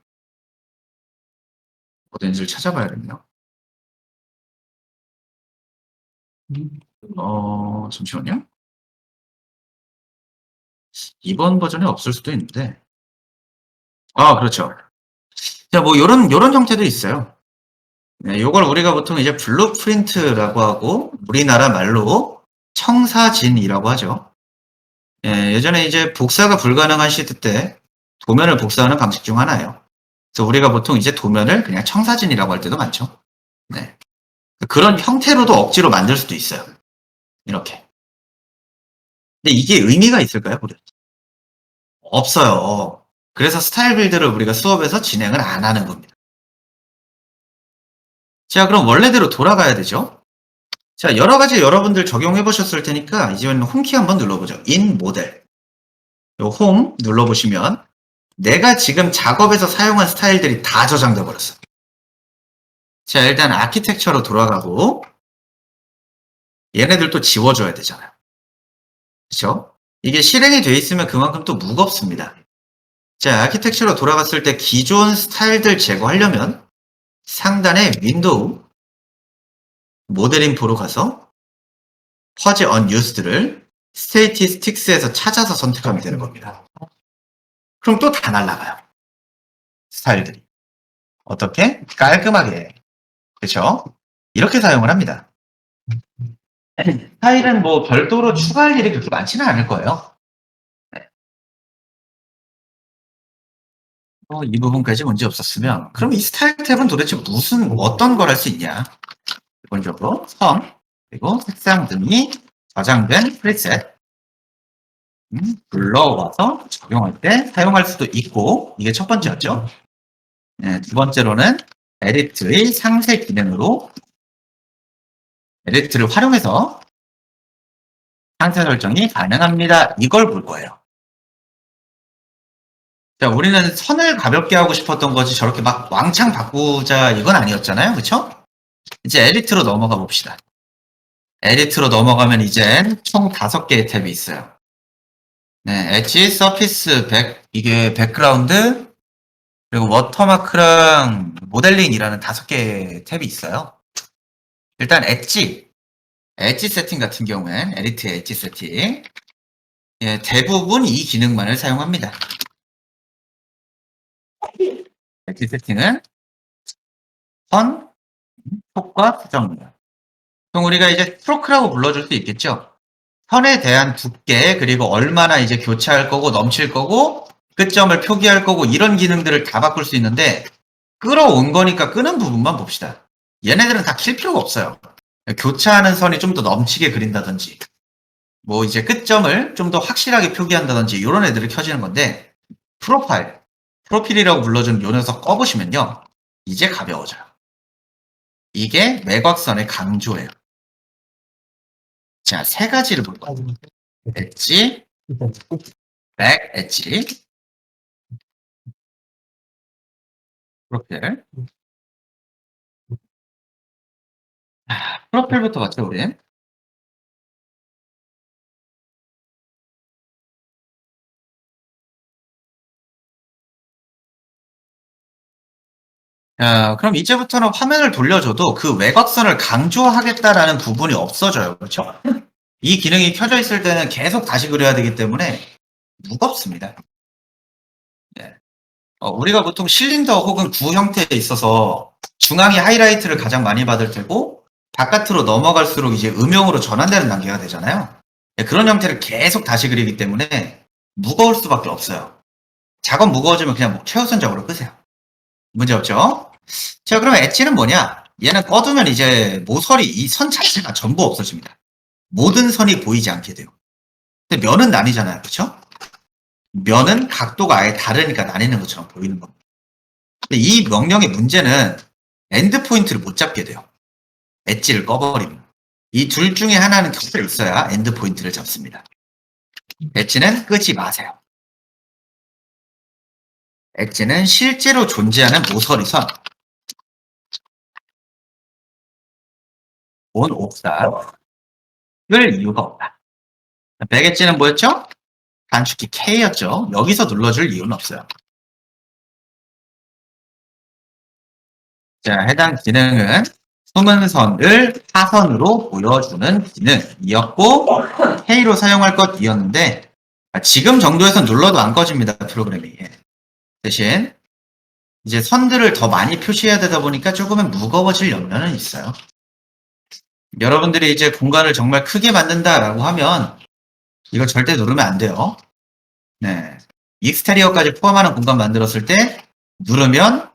어딘지를 찾아봐야겠네요. 잠시만요. 이번 버전에 없을 수도 있는데, 그렇죠. 자, 뭐 요런 형태도 있어요. 네, 요걸 우리가 보통 이제 블루프린트라고 하고 우리나라 말로 청사진이라고 하죠. 예, 예전에 이제 복사가 불가능한 시대 때 도면을 복사하는 방식 중 하나예요. 그래서 우리가 보통 이제 도면을 그냥 청사진이라고 할 때도 많죠. 네. 그런 형태로도 억지로 만들 수도 있어요. 이렇게. 근데 이게 의미가 있을까요? 없어요. 그래서 스타일 빌드를 우리가 수업에서 진행을 안 하는 겁니다. 자, 그럼 원래대로 돌아가야 되죠. 자, 여러 가지 여러분들 적용해 보셨을 테니까 이제는 홈키 한번 눌러보죠. In 모델. 요 홈 눌러보시면 내가 지금 작업에서 사용한 스타일들이 다 저장돼 버렸어. 자, 일단 아키텍처로 돌아가고 얘네들 또 지워줘야 되잖아요. 그쵸? 이게 실행이 돼 있으면 그만큼 또 무겁습니다. 자, 아키텍처로 돌아갔을 때 기존 스타일들 제거하려면 상단에 윈도우 모델인포로 가서 퍼지 언유스드를 스테이티스틱스에서 찾아서 선택하면 되는 겁니다. 그럼 또 다 날라가요. 스타일들이. 어떻게? 깔끔하게. 그렇죠? 이렇게 사용을 합니다. 스타일은 뭐 별도로 추가할 일이 그렇게 많지는 않을 거예요. 이 부분까지 문제 없었으면 그럼 이 스타일 탭은 도대체 어떤 걸 할 수 있냐? 기본적으로 선 그리고 색상 등이 저장된 프리셋 불러와서 적용할 때 사용할 수도 있고 이게 첫 번째였죠. 네, 두 번째로는 에디트의 상세 기능으로 에디트를 활용해서 상세 설정이 가능합니다. 이걸 볼 거예요. 자, 우리는 선을 가볍게 하고 싶었던 거지 저렇게 막 왕창 바꾸자 이건 아니었잖아요. 그쵸? 이제 에디트로 넘어가 봅시다. 에디트로 넘어가면 이젠 총 5개의 탭이 있어요. 네, 엣지, 서피스, 이게 백그라운드, 그리고 워터마크랑 모델링이라는 5개의 탭이 있어요. 일단 엣지 세팅 같은 경우엔 에디트 엣지 세팅 예, 대부분 이 기능만을 사용합니다. 엣지 세팅은 선, 톡과 수정입니다. 그럼 우리가 이제 스트로크라고 불러줄 수 있겠죠? 선에 대한 두께, 그리고 얼마나 이제 교차할 거고 넘칠 거고 끝점을 표기할 거고 이런 기능들을 다 바꿀 수 있는데 끌어온 거니까 끄는 부분만 봅시다. 얘네들은 다 킬 필요가 없어요. 교차하는 선이 좀 더 넘치게 그린다든지 뭐 이제 끝점을 좀 더 확실하게 표기한다든지 이런 애들을 켜지는 건데 프로필이라고 불러주는 요 녀석 꺼보시면요. 이제 가벼워져요. 이게 매곽선의 강조예요. 자, 세 가지를 볼 거예요. 엣지, 백 엣지, 프로필. 프로필부터 봤죠, 우리? 그럼 이제부터는 화면을 돌려줘도 그 외곽선을 강조하겠다라는 부분이 없어져요. 그렇죠? 이 기능이 켜져 있을 때는 계속 다시 그려야 되기 때문에 무겁습니다. 예. 우리가 보통 실린더 혹은 구 형태에 있어서 중앙이 하이라이트를 가장 많이 받을 테고 바깥으로 넘어갈수록 이제 음영으로 전환되는 단계가 되잖아요. 예, 그런 형태를 계속 다시 그리기 때문에 무거울 수밖에 없어요. 작업 무거워지면 그냥 뭐 최우선 작업으로 끄세요. 문제 없죠? 자, 그럼 엣지는 뭐냐? 얘는 꺼두면 이제 모서리 이 선 자체가 전부 없어집니다. 모든 선이 보이지 않게 돼요. 근데 면은 나뉘잖아요. 그렇죠? 면은 각도가 아예 다르니까 나뉘는 것처럼 보이는 겁니다. 근데 이 명령의 문제는 엔드 포인트를 못 잡게 돼요. 엣지를 꺼버리면. 이 둘 중에 하나는 겹쳐 있어야 엔드 포인트를 잡습니다. 엣지는 끄지 마세요. 엣지는 실제로 존재하는 모서리선, 온 옥사를 이유가 없다. 백 엣지는 뭐였죠? 단축키 K였죠. 여기서 눌러줄 이유는 없어요. 자, 해당 기능은 숨은 선을 사선으로 보여주는 기능이었고 K로 사용할 것이었는데 지금 정도에서 눌러도 안 꺼집니다. 프로그램이. 대신 이제 선들을 더 많이 표시해야 되다 보니까 조금은 무거워질 염려는 있어요. 여러분들이 이제 공간을 정말 크게 만든다라고 하면 이거 절대 누르면 안 돼요. 네. 익스테리어까지 포함하는 공간 만들었을 때 누르면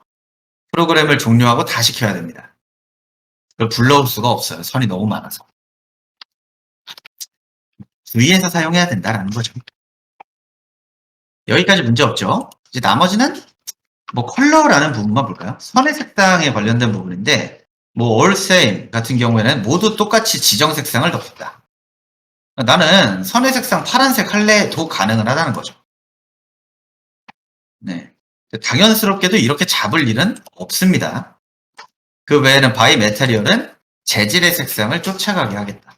프로그램을 종료하고 다시 켜야 됩니다. 그걸 불러올 수가 없어요. 선이 너무 많아서. 주의해서 사용해야 된다라는 거죠. 여기까지 문제 없죠? 이제 나머지는 뭐 컬러라는 부분만 볼까요? 선의 색상에 관련된 부분인데 뭐 all same 같은 경우에는 모두 똑같이 지정 색상을 넣었다. 나는 선의 색상 파란색 할래도 가능은 하다는 거죠. 네. 당연스럽게도 이렇게 잡을 일은 없습니다. 그 외에는 바이 메타리얼은 재질의 색상을 쫓아가게 하겠다.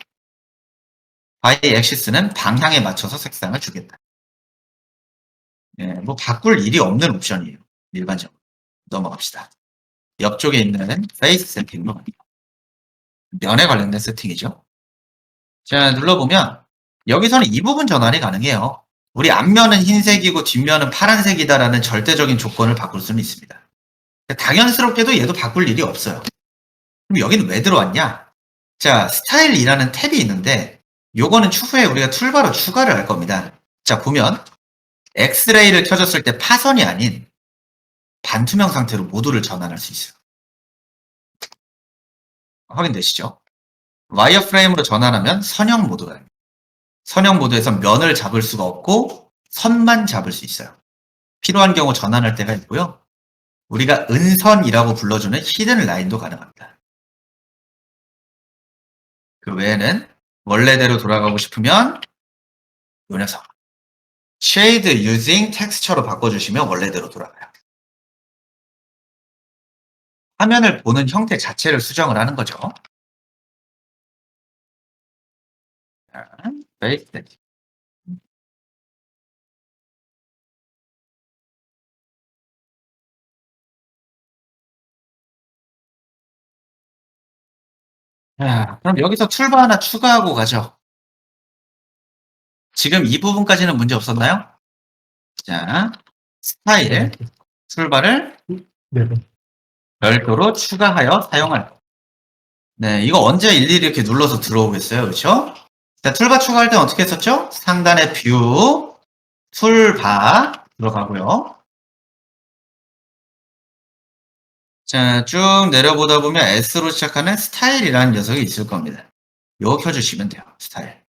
바이 엑시스는 방향에 맞춰서 색상을 주겠다. 예, 뭐 바꿀 일이 없는 옵션이에요. 일반적으로. 넘어갑시다. 옆쪽에 있는 페이스 세팅으로 갑니다. 면에 관련된 세팅이죠. 자, 눌러보면 여기서는 이 부분 전환이 가능해요. 우리 앞면은 흰색이고 뒷면은 파란색이다라는 절대적인 조건을 바꿀 수는 있습니다. 당연스럽게도 얘도 바꿀 일이 없어요. 그럼 여기는 왜 들어왔냐? 자, 스타일이라는 탭이 있는데 요거는 추후에 우리가 툴바로 추가를 할 겁니다. 자, 보면 엑스레이를 켜졌을 때 파선이 아닌 반투명 상태로 모두를 전환할 수 있어요. 확인되시죠? 와이어프레임으로 전환하면 선형 모드가 됩니다. 선형 모드에서 면을 잡을 수가 없고 선만 잡을 수 있어요. 필요한 경우 전환할 때가 있고요. 우리가 은선이라고 불러주는 히든 라인도 가능합니다. 그 외에는 원래대로 돌아가고 싶으면 요 녀석 Shade using texture로 바꿔주시면 원래대로 돌아가요. 화면을 보는 형태 자체를 수정을 하는 거죠. 베이스 세팅. 자, 그럼 여기서 툴바 하나 추가하고 가죠. 지금 이 부분까지는 문제 없었나요? 자, 스타일, 툴바를 네. 별도로 추가하여 사용할 것. 네, 이거 언제 일일이 이렇게 눌러서 들어오겠어요? 그렇죠? 자, 툴바 추가할 때는 어떻게 했었죠? 상단에 뷰, 툴바 들어가고요. 자, 쭉 내려보다 보면 S로 시작하는 스타일이라는 녀석이 있을 겁니다. 요거 켜주시면 돼요. 스타일.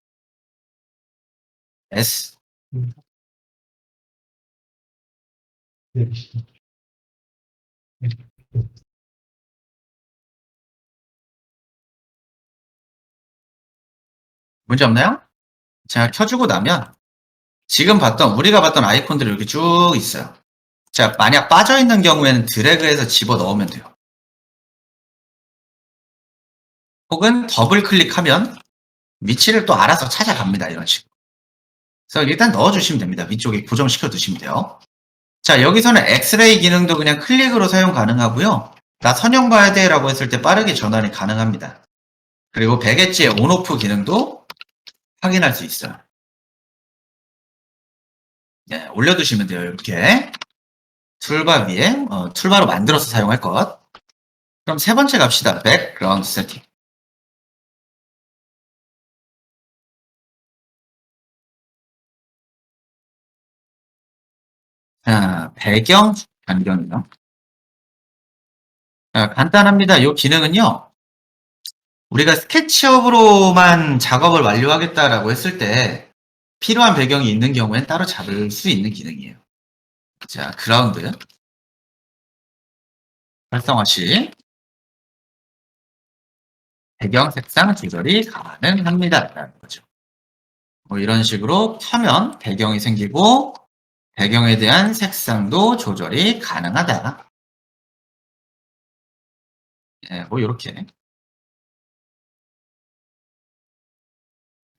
S. 네. 문제 없나요? 자, 켜주고 나면 지금 우리가 봤던 아이콘들이 이렇게 쭉 있어요. 자, 만약 빠져있는 경우에는 드래그해서 집어 넣으면 돼요. 혹은 더블 클릭하면 위치를 또 알아서 찾아갑니다. 이런 식으로. 그래서 일단 넣어주시면 됩니다. 위쪽에 고정시켜 두시면 돼요. 자, 여기서는 엑스레이 기능도 그냥 클릭으로 사용 가능하고요. 나 선형 봐야 돼 라고 했을 때 빠르게 전환이 가능합니다. 그리고 베개지의 온오프 기능도 확인할 수 있어요. 네, 올려두시면 돼요. 이렇게 툴바 위에 툴바로 만들어서 사용할 것. 그럼 세 번째 갑시다. 백그라운드 세팅. 자, 배경 변경이요. 자, 간단합니다. 이 기능은요. 우리가 스케치업으로만 작업을 완료하겠다라고 했을 때 필요한 배경이 있는 경우엔 따로 잡을 수 있는 기능이에요. 자, 그라운드 활성화 시 배경 색상 조절이 가능합니다. 라는 거죠. 뭐 이런 식으로 켜면 배경이 생기고 배경에 대한 색상도 조절이 가능하다. 예, 뭐 이렇게.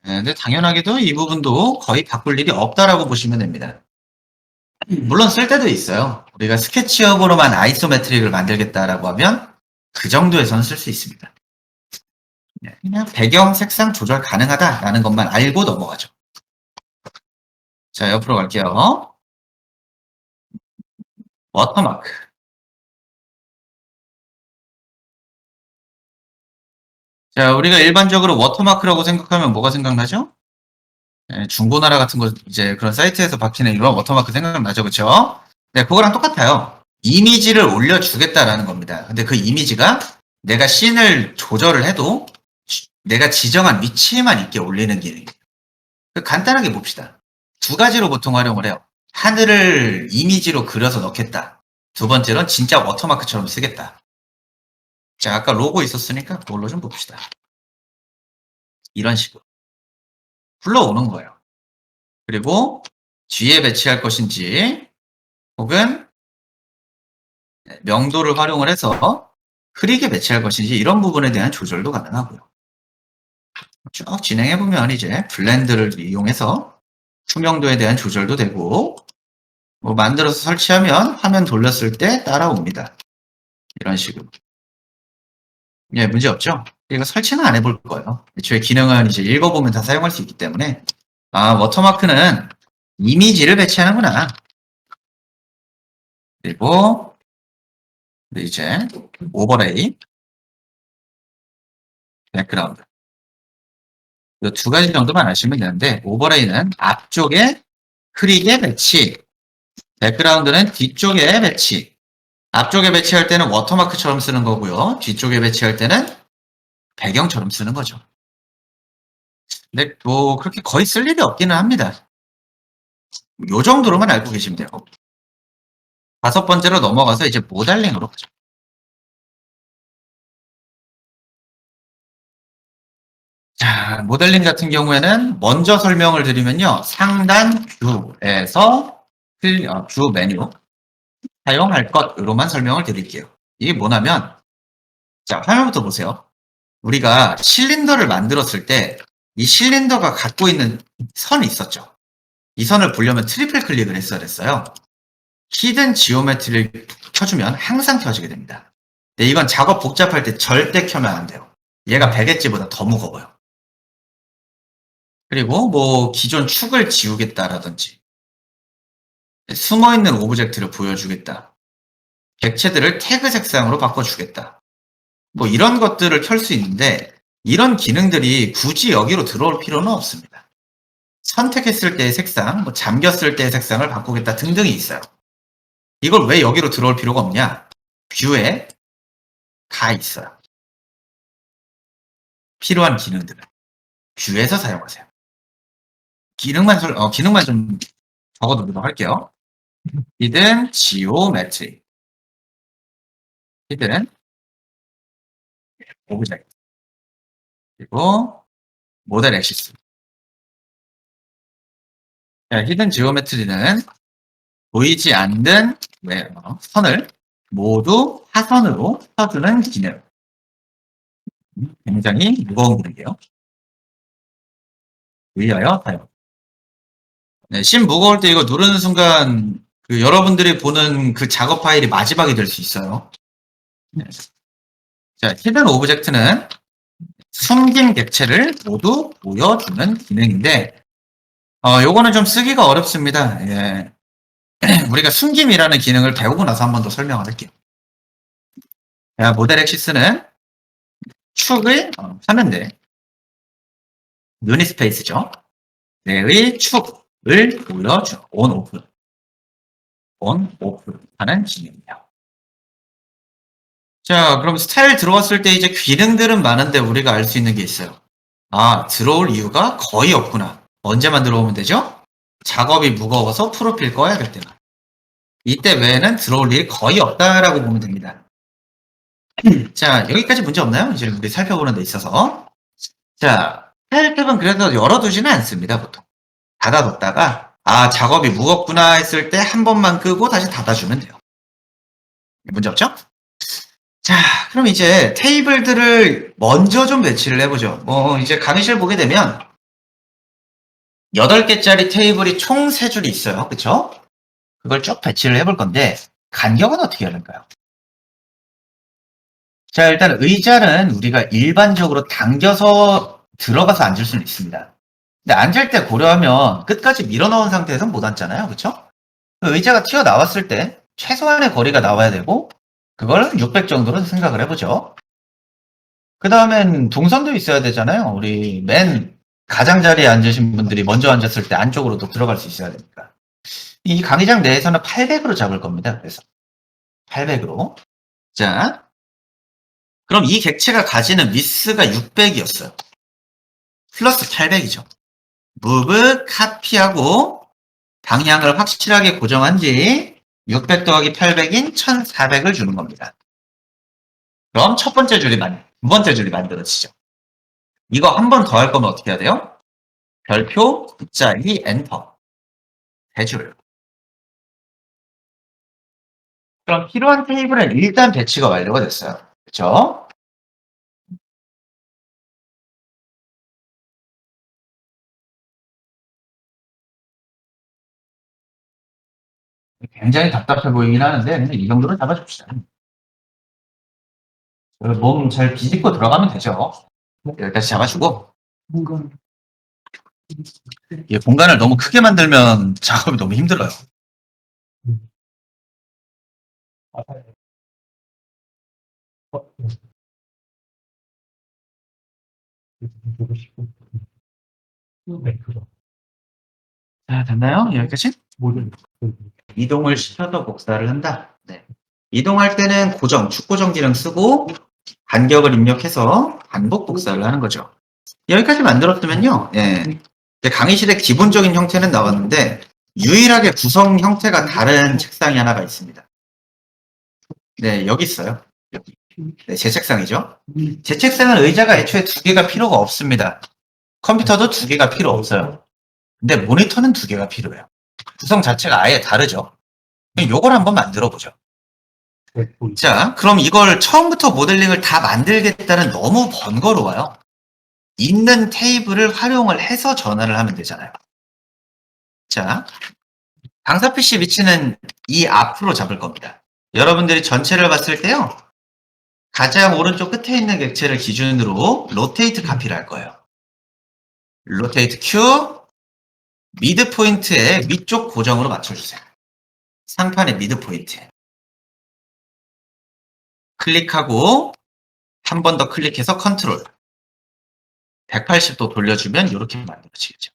예, 근데 당연하게도 이 부분도 거의 바꿀 일이 없다라고 보시면 됩니다. 물론 쓸 때도 있어요. 우리가 스케치업으로만 아이소메트릭을 만들겠다라고 하면 그 정도에서는 쓸 수 있습니다. 그냥 배경 색상 조절 가능하다라는 것만 알고 넘어가죠. 자, 옆으로 갈게요. 워터마크. 자, 우리가 일반적으로 워터마크라고 생각하면 뭐가 생각나죠? 중고나라 같은 거 이제 그런 사이트에서 박히는 이런 워터마크 생각나죠, 그렇죠? 네, 그거랑 똑같아요. 이미지를 올려주겠다라는 겁니다. 근데 그 이미지가 내가 씬을 조절을 해도 내가 지정한 위치에만 있게 올리는 기능. 간단하게 봅시다. 두 가지로 보통 활용을 해요. 하늘을 이미지로 그려서 넣겠다. 두 번째로는 진짜 워터마크처럼 쓰겠다. 자, 아까 로고 있었으니까 그걸로 좀 봅시다. 이런 식으로 불러오는 거예요. 그리고 뒤에 배치할 것인지 혹은 명도를 활용을 해서 흐리게 배치할 것인지 이런 부분에 대한 조절도 가능하고요. 쭉 진행해보면 이제 블렌드를 이용해서 투명도에 대한 조절도 되고 뭐 만들어서 설치하면 화면 돌렸을 때 따라옵니다. 이런 식으로. 예, 문제 없죠? 이거 설치는 안 해볼 거예요. 애초에 기능은 이제 읽어보면 다 사용할 수 있기 때문에 아, 워터마크는 이미지를 배치하는구나. 그리고 이제 오버레이, 백그라운드. 이 두 가지 정도만 아시면 되는데 오버레이는 앞쪽에 흐리게 배치, 백그라운드는 뒤쪽에 배치. 앞쪽에 배치할 때는 워터마크처럼 쓰는 거고요. 뒤쪽에 배치할 때는 배경처럼 쓰는 거죠. 근데 뭐 그렇게 거의 쓸 일이 없기는 합니다. 요 정도로만 알고 계시면 돼요. 다섯 번째로 넘어가서 이제 모델링으로 가죠. 자, 모델링 같은 경우에는 먼저 설명을 드리면요. 상단 뷰에서 뷰 메뉴 사용할 것으로만 설명을 드릴게요. 이게 뭐냐면 자, 화면부터 보세요. 우리가 실린더를 만들었을 때 이 실린더가 갖고 있는 선이 있었죠. 이 선을 보려면 트리플 클릭을 했어야 됐어요. 히든 지오메트리를 켜주면 항상 켜지게 됩니다. 근데 이건 작업 복잡할 때 절대 켜면 안 돼요. 얘가 베개지보다 더 무거워요. 그리고 뭐 기존 축을 지우겠다라든지 숨어있는 오브젝트를 보여주겠다. 객체들을 태그 색상으로 바꿔주겠다. 뭐 이런 것들을 켤 수 있는데 이런 기능들이 굳이 여기로 들어올 필요는 없습니다. 선택했을 때의 색상, 뭐 잠겼을 때의 색상을 바꾸겠다 등등이 있어요. 이걸 왜 여기로 들어올 필요가 없냐? 뷰에 다 있어요. 필요한 기능들을 뷰에서 사용하세요. 기능만 좀 적어두도록 할게요. 히든 지오메트리, 히든 오브젝트, 그리고 모델 액시스. 히든 지오메트리는 보이지 않는 선을 모두 화선으로 써주는 기능. 굉장히 무거운 기능이에요. 위하여 사용. 네, 심 무거울 때 이거 누르는 순간 그 여러분들이 보는 그 작업 파일이 마지막이 될 수 있어요. 네. 자, 히든 오브젝트는 숨긴 객체를 모두 보여주는 기능인데, 요거는 좀 쓰기가 어렵습니다. 예. 우리가 숨김이라는 기능을 배우고 나서 한 번 더 설명을 할게요. 자, 모델 액시스는 축을 하는데, 유니스페이스죠. 내의 축을 보여주는 온, 오프 하는 기능이에요. 자, 그럼 스타일 들어왔을 때 이제 기능들은 많은데 우리가 알 수 있는 게 있어요. 아, 들어올 이유가 거의 없구나. 언제만 들어오면 되죠? 작업이 무거워서 프로필 꺼야 될 때만. 이때 외에는 들어올 일이 거의 없다라고 보면 됩니다. 자, 여기까지 문제 없나요? 이제 우리 살펴보는 데 있어서. 자, 스타일 탭은 그래도 열어두지는 않습니다, 보통. 닫아뒀다가, 아, 작업이 무겁구나 했을 때 한 번만 끄고 다시 닫아주면 돼요. 문제 없죠? 자, 그럼 이제 테이블들을 먼저 좀 배치를 해보죠. 이제 강의실 보게 되면 8개짜리 테이블이 총 3줄이 있어요. 그쵸? 그걸 쭉 배치를 해볼 건데 간격은 어떻게 하는가요? 자, 일단 의자는 우리가 일반적으로 당겨서 들어가서 앉을 수는 있습니다. 근데 앉을 때 고려하면 끝까지 밀어넣은 상태에서 못 앉잖아요. 그쵸? 의자가 튀어나왔을 때 최소한의 거리가 나와야 되고 그걸 600 정도로 생각을 해보죠. 그 다음엔 동선도 있어야 되잖아요. 우리 맨 가장자리에 앉으신 분들이 먼저 앉았을 때 안쪽으로도 들어갈 수 있어야 되니까. 이 강의장 내에서는 800으로 잡을 겁니다. 그래서 800으로. 자, 그럼 이 객체가 가지는 위스가 600이었어요. 플러스 800이죠. move, 카피하고 방향을 확실하게 고정한 뒤 600 더하기 800인 1400을 주는 겁니다. 그럼 첫 번째 줄이 두 번째 줄이 만들어지죠. 이거 한 번 더 할 거면 어떻게 해야 돼요? 별표, 숫자기, 엔터. 3줄. 그럼 필요한 테이블은 일단 배치가 완료가 됐어요. 그쵸? 굉장히 답답해 보이긴 하는데 그냥 이 정도로 잡아줍시다. 몸 잘 비집고 들어가면 되죠. 여기까지 잡아주고 이 공간을 너무 크게 만들면 작업이 너무 힘들어요. 자, 됐나요? 여기까지? 이동을 시켜서 복사를 한다. 네. 이동할 때는 축 고정 기능 쓰고 간격을 입력해서 반복 복사를 하는 거죠. 여기까지 만들었으면요. 예. 이제 강의실의 기본적인 형태는 나왔는데 유일하게 구성 형태가 다른 책상이 하나가 있습니다. 네, 여기 있어요. 여기. 네, 제 책상이죠. 제 책상은 의자가 애초에 2개가 필요가 없습니다. 컴퓨터도 2개가 필요 없어요. 근데 모니터는 2개가 필요해요. 구성 자체가 아예 다르죠. 요걸 한번 만들어 보죠. 자, 그럼 이걸 처음부터 모델링을 다 만들겠다는 너무 번거로워요. 있는 테이블을 활용을 해서 전환을 하면 되잖아요. 자, 강사 PC 위치는 이 앞으로 잡을 겁니다. 여러분들이 전체를 봤을 때요. 가장 오른쪽 끝에 있는 객체를 기준으로 로테이트 카피를 할 거예요. 로테이트 Q, 미드 포인트의 위쪽 고정으로 맞춰주세요. 상판의 미드 포인트. 클릭하고 한 번 더 클릭해서 컨트롤. 180도 돌려주면 이렇게 만들어지겠죠.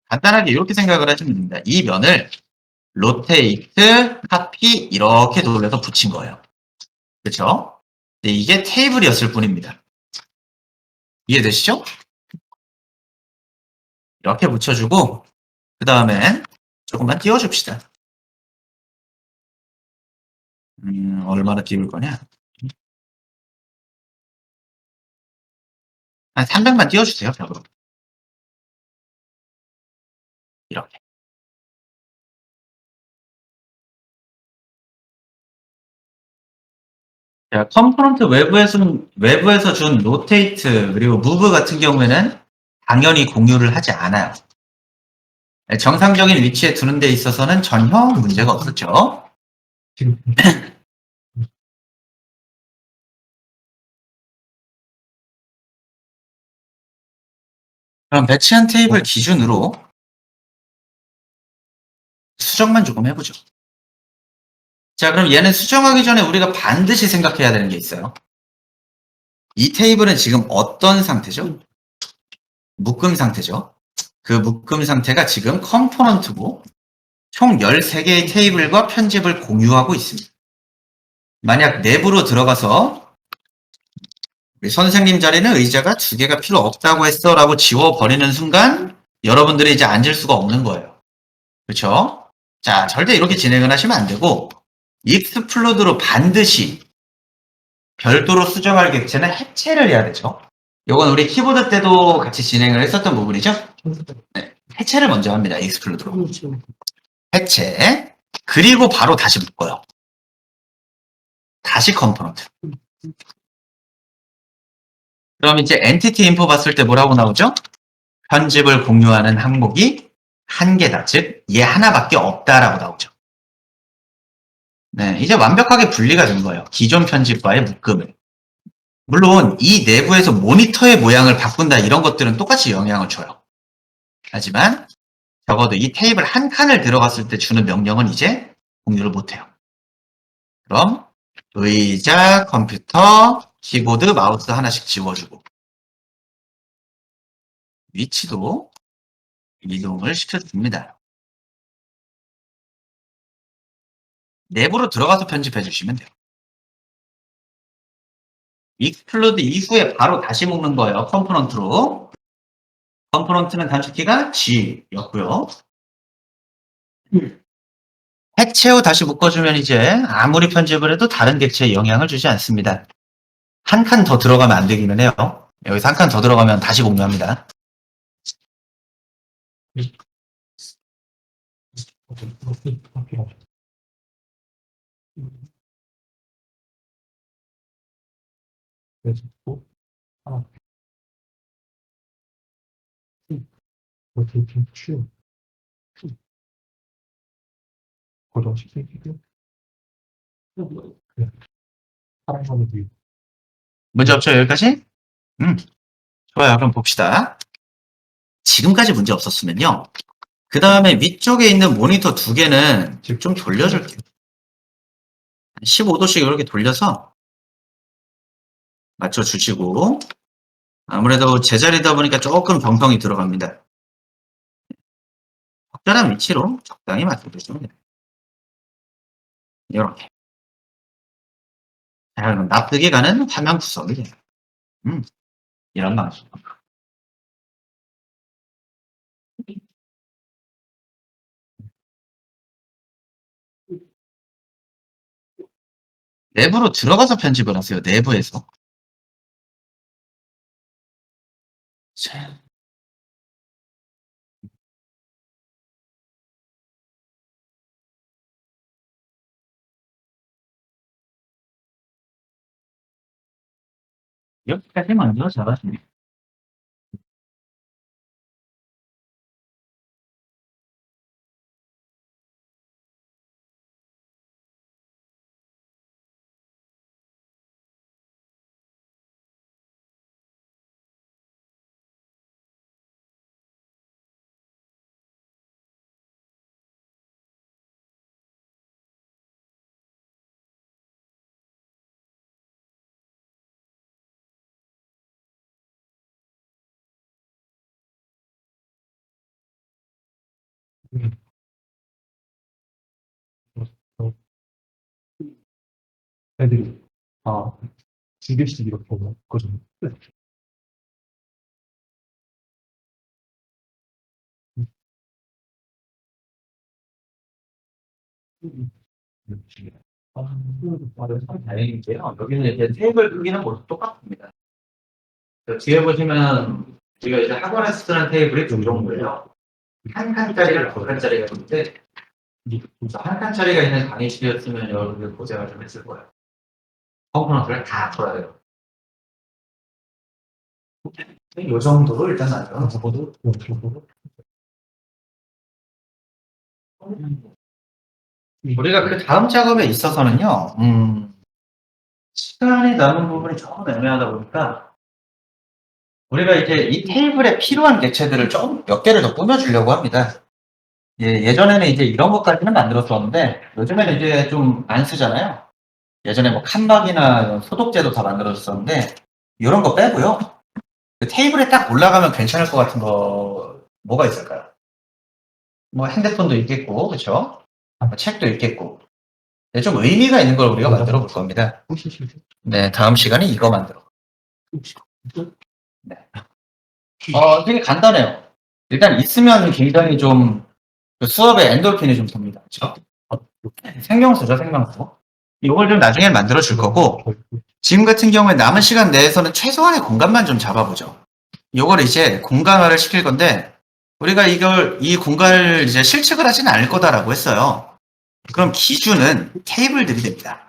간단하게 이렇게 생각을 하시면 됩니다. 이 면을 로테이트, 카피 이렇게 돌려서 붙인 거예요. 그렇죠? 네, 이게 테이블이었을 뿐입니다. 이해되시죠? 이렇게 붙여주고 그 다음엔 조금만 띄워줍시다. 얼마나 띄울 거냐? 한 300만 띄워주세요, 벽으로. 이렇게. 자, 컴포넌트 외부에서 준 로테이트 그리고 무브 같은 경우에는 당연히 공유를 하지 않아요. 정상적인 위치에 두는 데 있어서는 전혀 문제가 없었죠. 지금 그럼 배치한 테이블 기준으로 수정만 조금 해보죠. 자, 그럼 얘는 수정하기 전에 우리가 반드시 생각해야 되는 게 있어요. 이 테이블은 지금 어떤 상태죠? 묶음 상태죠. 그 묶음 상태가 지금 컴포넌트고 총 13개의 테이블과 편집을 공유하고 있습니다. 만약 내부로 들어가서 우리 선생님 자리는 의자가 2개가 필요 없다고 했어 라고 지워버리는 순간 여러분들이 이제 앉을 수가 없는 거예요. 그렇죠? 자, 절대 이렇게 진행을 하시면 안 되고 익스플로드로 반드시 별도로 수정할 객체는 해체를 해야 되죠. 이건 우리 키보드 때도 같이 진행을 했었던 부분이죠. 네, 해체를 먼저 합니다. 익스플로드로. 해체. 그리고 바로 다시 묶어요. 다시 컴포넌트. 그럼 이제 엔티티 인포 봤을 때 뭐라고 나오죠? 편집을 공유하는 항목이 한 개다. 즉, 얘 하나밖에 없다라고 나오죠. 네, 이제 완벽하게 분리가 된 거예요. 기존 편집과의 묶음을. 물론 이 내부에서 모니터의 모양을 바꾼다 이런 것들은 똑같이 영향을 줘요. 하지만 적어도 이 테이블 한 칸을 들어갔을 때 주는 명령은 이제 공유를 못해요. 그럼 의자, 컴퓨터, 키보드, 마우스 하나씩 지워주고 위치도 이동을 시켜줍니다. 내부로 들어가서 편집해 주시면 돼요. 익스플로드 이후에 바로 다시 묶는 거예요. 컴포넌트로. 컴포넌트는 단축키가 G였고요. 해체 후 다시 묶어주면 이제 아무리 편집을 해도 다른 객체에 영향을 주지 않습니다. 한 칸 더 들어가면 안 되기는 해요. 여기서 한 칸 더 들어가면 다시 공유합니다. 그래서 또 하나 로테이팅 Q 고정시키고 파란 선을 뒤 문제 없죠, 여기까지? 좋아요. 그럼 봅시다. 지금까지 문제 없었으면요. 그 다음에 위쪽에 있는 모니터 2개는 좀 돌려줄게요. 15도씩 이렇게 돌려서 맞춰주시고 아무래도 제자리다 보니까 조금 정성이 들어갑니다. 적절한 위치로 적당히 맞춰주시면 돼요. 이렇게. 자, 그럼 납득이 가는 화면 구성이 돼요. 이런 방식. 내부로 들어가서 편집을 하세요. 내부에서. 자, 여기까지 먼저 잡아줍니다. 애들이 두 개씩 이렇게 먹거든요. 맞아요. 참 다행인데요. 여기는 이제 테이블 크기는 모두 똑같습니다. 뒤에 보시면 우리가 이제 학원에서 쓰는 테이블이 두 종류예요. 한 칸짜리랑 두 칸짜리가 있는데 한 칸짜리가 있는 강의실이었으면 여러분들 고생을 좀 했을 거예요. 컴포넌트를 다 풀어야 돼요. 이 정도로 일단 나죠. 적어도 우리가 그 다음 작업에 있어서는요, 시간이 남은 부분이 조금 애매하다 보니까 우리가 이제 이 테이블에 필요한 객체들을 좀 몇 개를 더 꾸며주려고 합니다. 예전에는 이제 이런 것까지는 만들었었는데 요즘에는 이제 좀 안 쓰잖아요. 예전에 뭐 칸막이나 이런 소독제도 다 만들어졌었는데 이런 거 빼고요. 그 테이블에 딱 올라가면 괜찮을 것 같은 거 뭐가 있을까요? 뭐 핸드폰도 있겠고, 그렇죠? 책도 있겠고. 네, 좀 의미가 있는 걸 우리가 만들어 볼 겁니다. 네, 다음 시간에 이거 만들어. 네. 되게 간단해요. 일단 있으면 굉장히 좀그 수업에 엔돌핀이 좀 돕니다. 그렇죠? 생명수죠, 생명수. 이걸 좀 나중에 만들어 줄 거고, 지금 같은 경우에 남은 시간 내에서는 최소한의 공간만 좀 잡아보죠. 이걸 이제 공간화를 시킬 건데, 우리가 이 공간을 이제 실측을 하지는 않을 거다라고 했어요. 그럼 기준은 테이블들이 됩니다.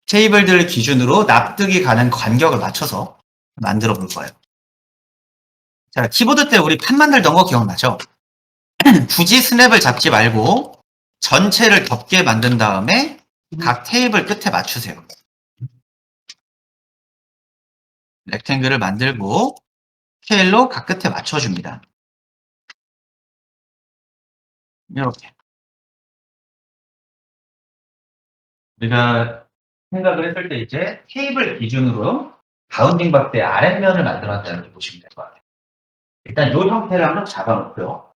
테이블들 기준으로 납득이 가는 간격을 맞춰서 만들어 볼 거예요. 자, 키보드 때 우리 판 만들던 거 기억나죠? 굳이 스냅을 잡지 말고 전체를 덮게 만든 다음에 각 테이블 끝에 맞추세요. 렉탱글을 만들고 스케일로 각 끝에 맞춰줍니다. 이렇게. 우리가 생각을 했을 때 이제 테이블 기준으로 바운딩 박스의 아랫면을 만들어놨다는 걸 보시면 될 것 같아요. 일단 이 형태를 한번 잡아놓고요.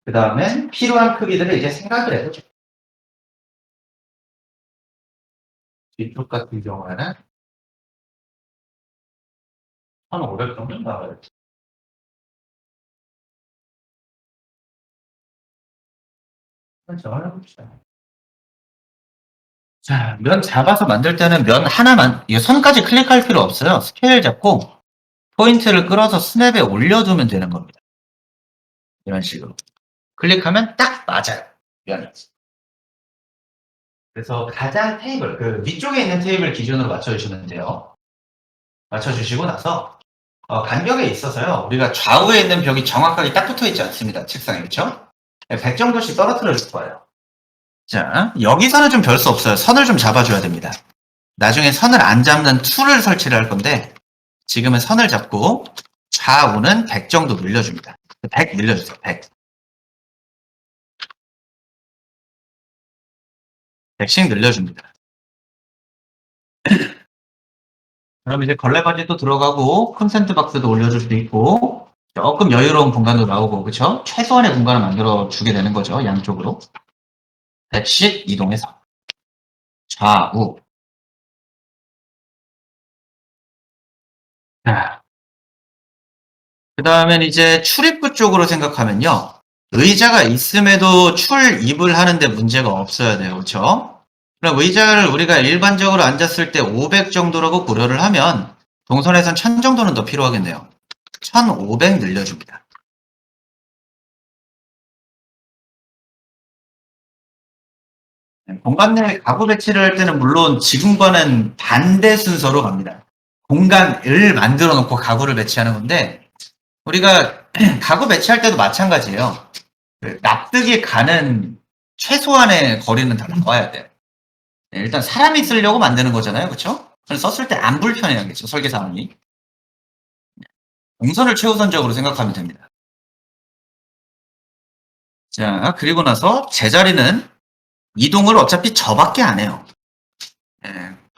그 다음에 필요한 크기들을 이제 생각을 해보죠. 뒤쪽 같은 경우에는 1,500 정도 나와요. 설정을 해봅시다. 자, 면 잡아서 만들 때는 면 하나만, 이 선까지 클릭할 필요 없어요. 스케일 잡고 포인트를 끌어서 스냅에 올려두면 되는 겁니다. 이런 식으로. 클릭하면 딱 맞아요. 면이. 그래서 가장 테이블, 그 위쪽에 있는 테이블 기준으로 맞춰주시면 돼요. 맞춰주시고 나서 간격에 있어서요. 우리가 좌우에 있는 벽이 정확하게 딱 붙어 있지 않습니다. 책상에, 그렇죠? 100 정도씩 떨어뜨려 줄 거예요. 자, 여기서는 좀 별 수 없어요. 선을 좀 잡아줘야 됩니다. 나중에 선을 안 잡는 툴을 설치를 할 건데 지금은 선을 잡고 좌우는 100 정도 늘려줍니다. 100 늘려주세요. 100. 100씩 늘려줍니다. 그럼 이제 걸레바지도 들어가고 콘센트 박스도 올려줄 수도 있고 조금 여유로운 공간도 나오고 그쵸? 최소한의 공간을 만들어 주게 되는 거죠. 양쪽으로. 100씩 이동해서 좌우. 자, 그 다음엔 이제 출입구 쪽으로 생각하면요. 의자가 있음에도 출입을 하는데 문제가 없어야 돼요. 그렇죠? 그럼 의자를 우리가 일반적으로 앉았을 때 500 정도라고 고려를 하면 동선에선 1000 정도는 더 필요하겠네요. 1500 늘려줍니다. 공간 내 가구 배치를 할 때는 물론 지금과는 반대 순서로 갑니다. 공간을 만들어 놓고 가구를 배치하는 건데 우리가 가구 배치할 때도 마찬가지예요. 납득이 가는 최소한의 거리는 다 나와야 돼요. 일단 사람이 쓰려고 만드는 거잖아요. 그렇죠? 썼을 때 안 불편해야겠죠. 설계사원이. 동선을 최우선적으로 생각하면 됩니다. 자, 그리고 나서 제자리는 이동을 어차피 저밖에 안 해요.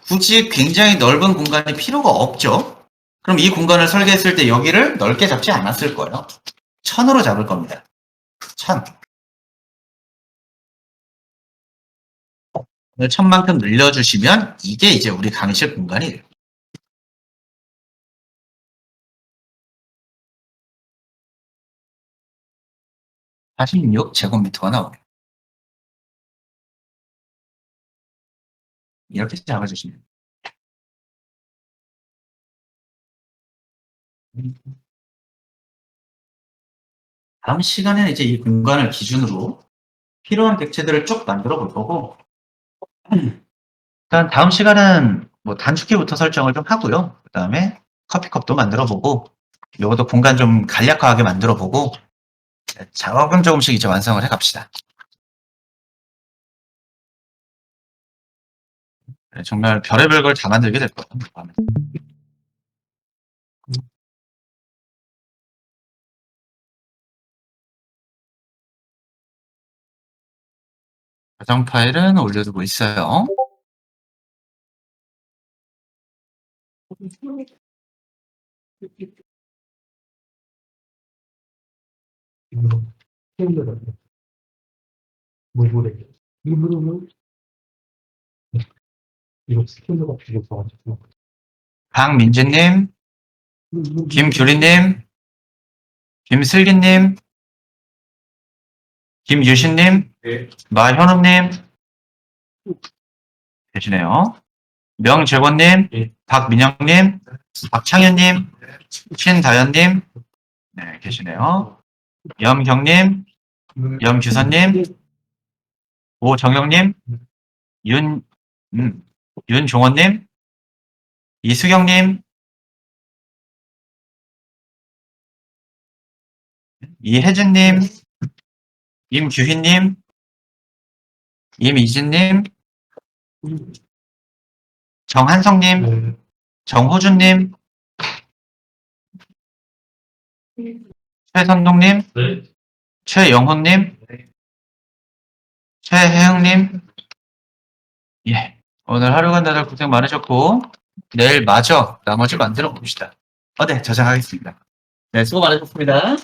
굳이 굉장히 넓은 공간이 필요가 없죠. 그럼 이 공간을 설계했을 때 여기를 넓게 잡지 않았을 거예요. 1000으로 잡을 겁니다. 1000. 천만큼 늘려주시면 이게 이제 우리 강의실 공간이 돼요. (46제곱미터가) 나옵니다. 이렇게 잡아주시면 다음 시간에는 이제 이 공간을 기준으로 필요한 객체들을 쭉 만들어 볼 거고, 일단 다음 시간은 뭐 단축키부터 설정을 좀 하고요. 그 다음에 커피컵도 만들어 보고, 요것도 공간 좀 간략화하게 만들어 보고, 조금 조금씩 이제 완성을 해 갑시다. 정말 별의별 걸 다 만들게 될 거예요. 저장 파일은 올려두고 있어요. 이거 스케일러가 몰골에 일부러는 이거 스케일러가 필요해서가지고 박민지님, 김규리님, 김슬기님, 김유신님, 네. 마현웅님 계시네요. 명재권님, 네. 박민영님, 박창현님, 신다현님 네, 계시네요. 염경님, 염규선님, 오정영님, 윤종원님, 이수경님, 이혜진님, 임규희님, 임이진님, 정한성님, 네. 정호준님, 최선동님, 네. 최영훈님, 최혜영님, 예. 오늘 하루간 다들 고생 많으셨고, 내일 마저 나머지 만들어 봅시다. 네, 저장하겠습니다. 네, 수고 많으셨습니다.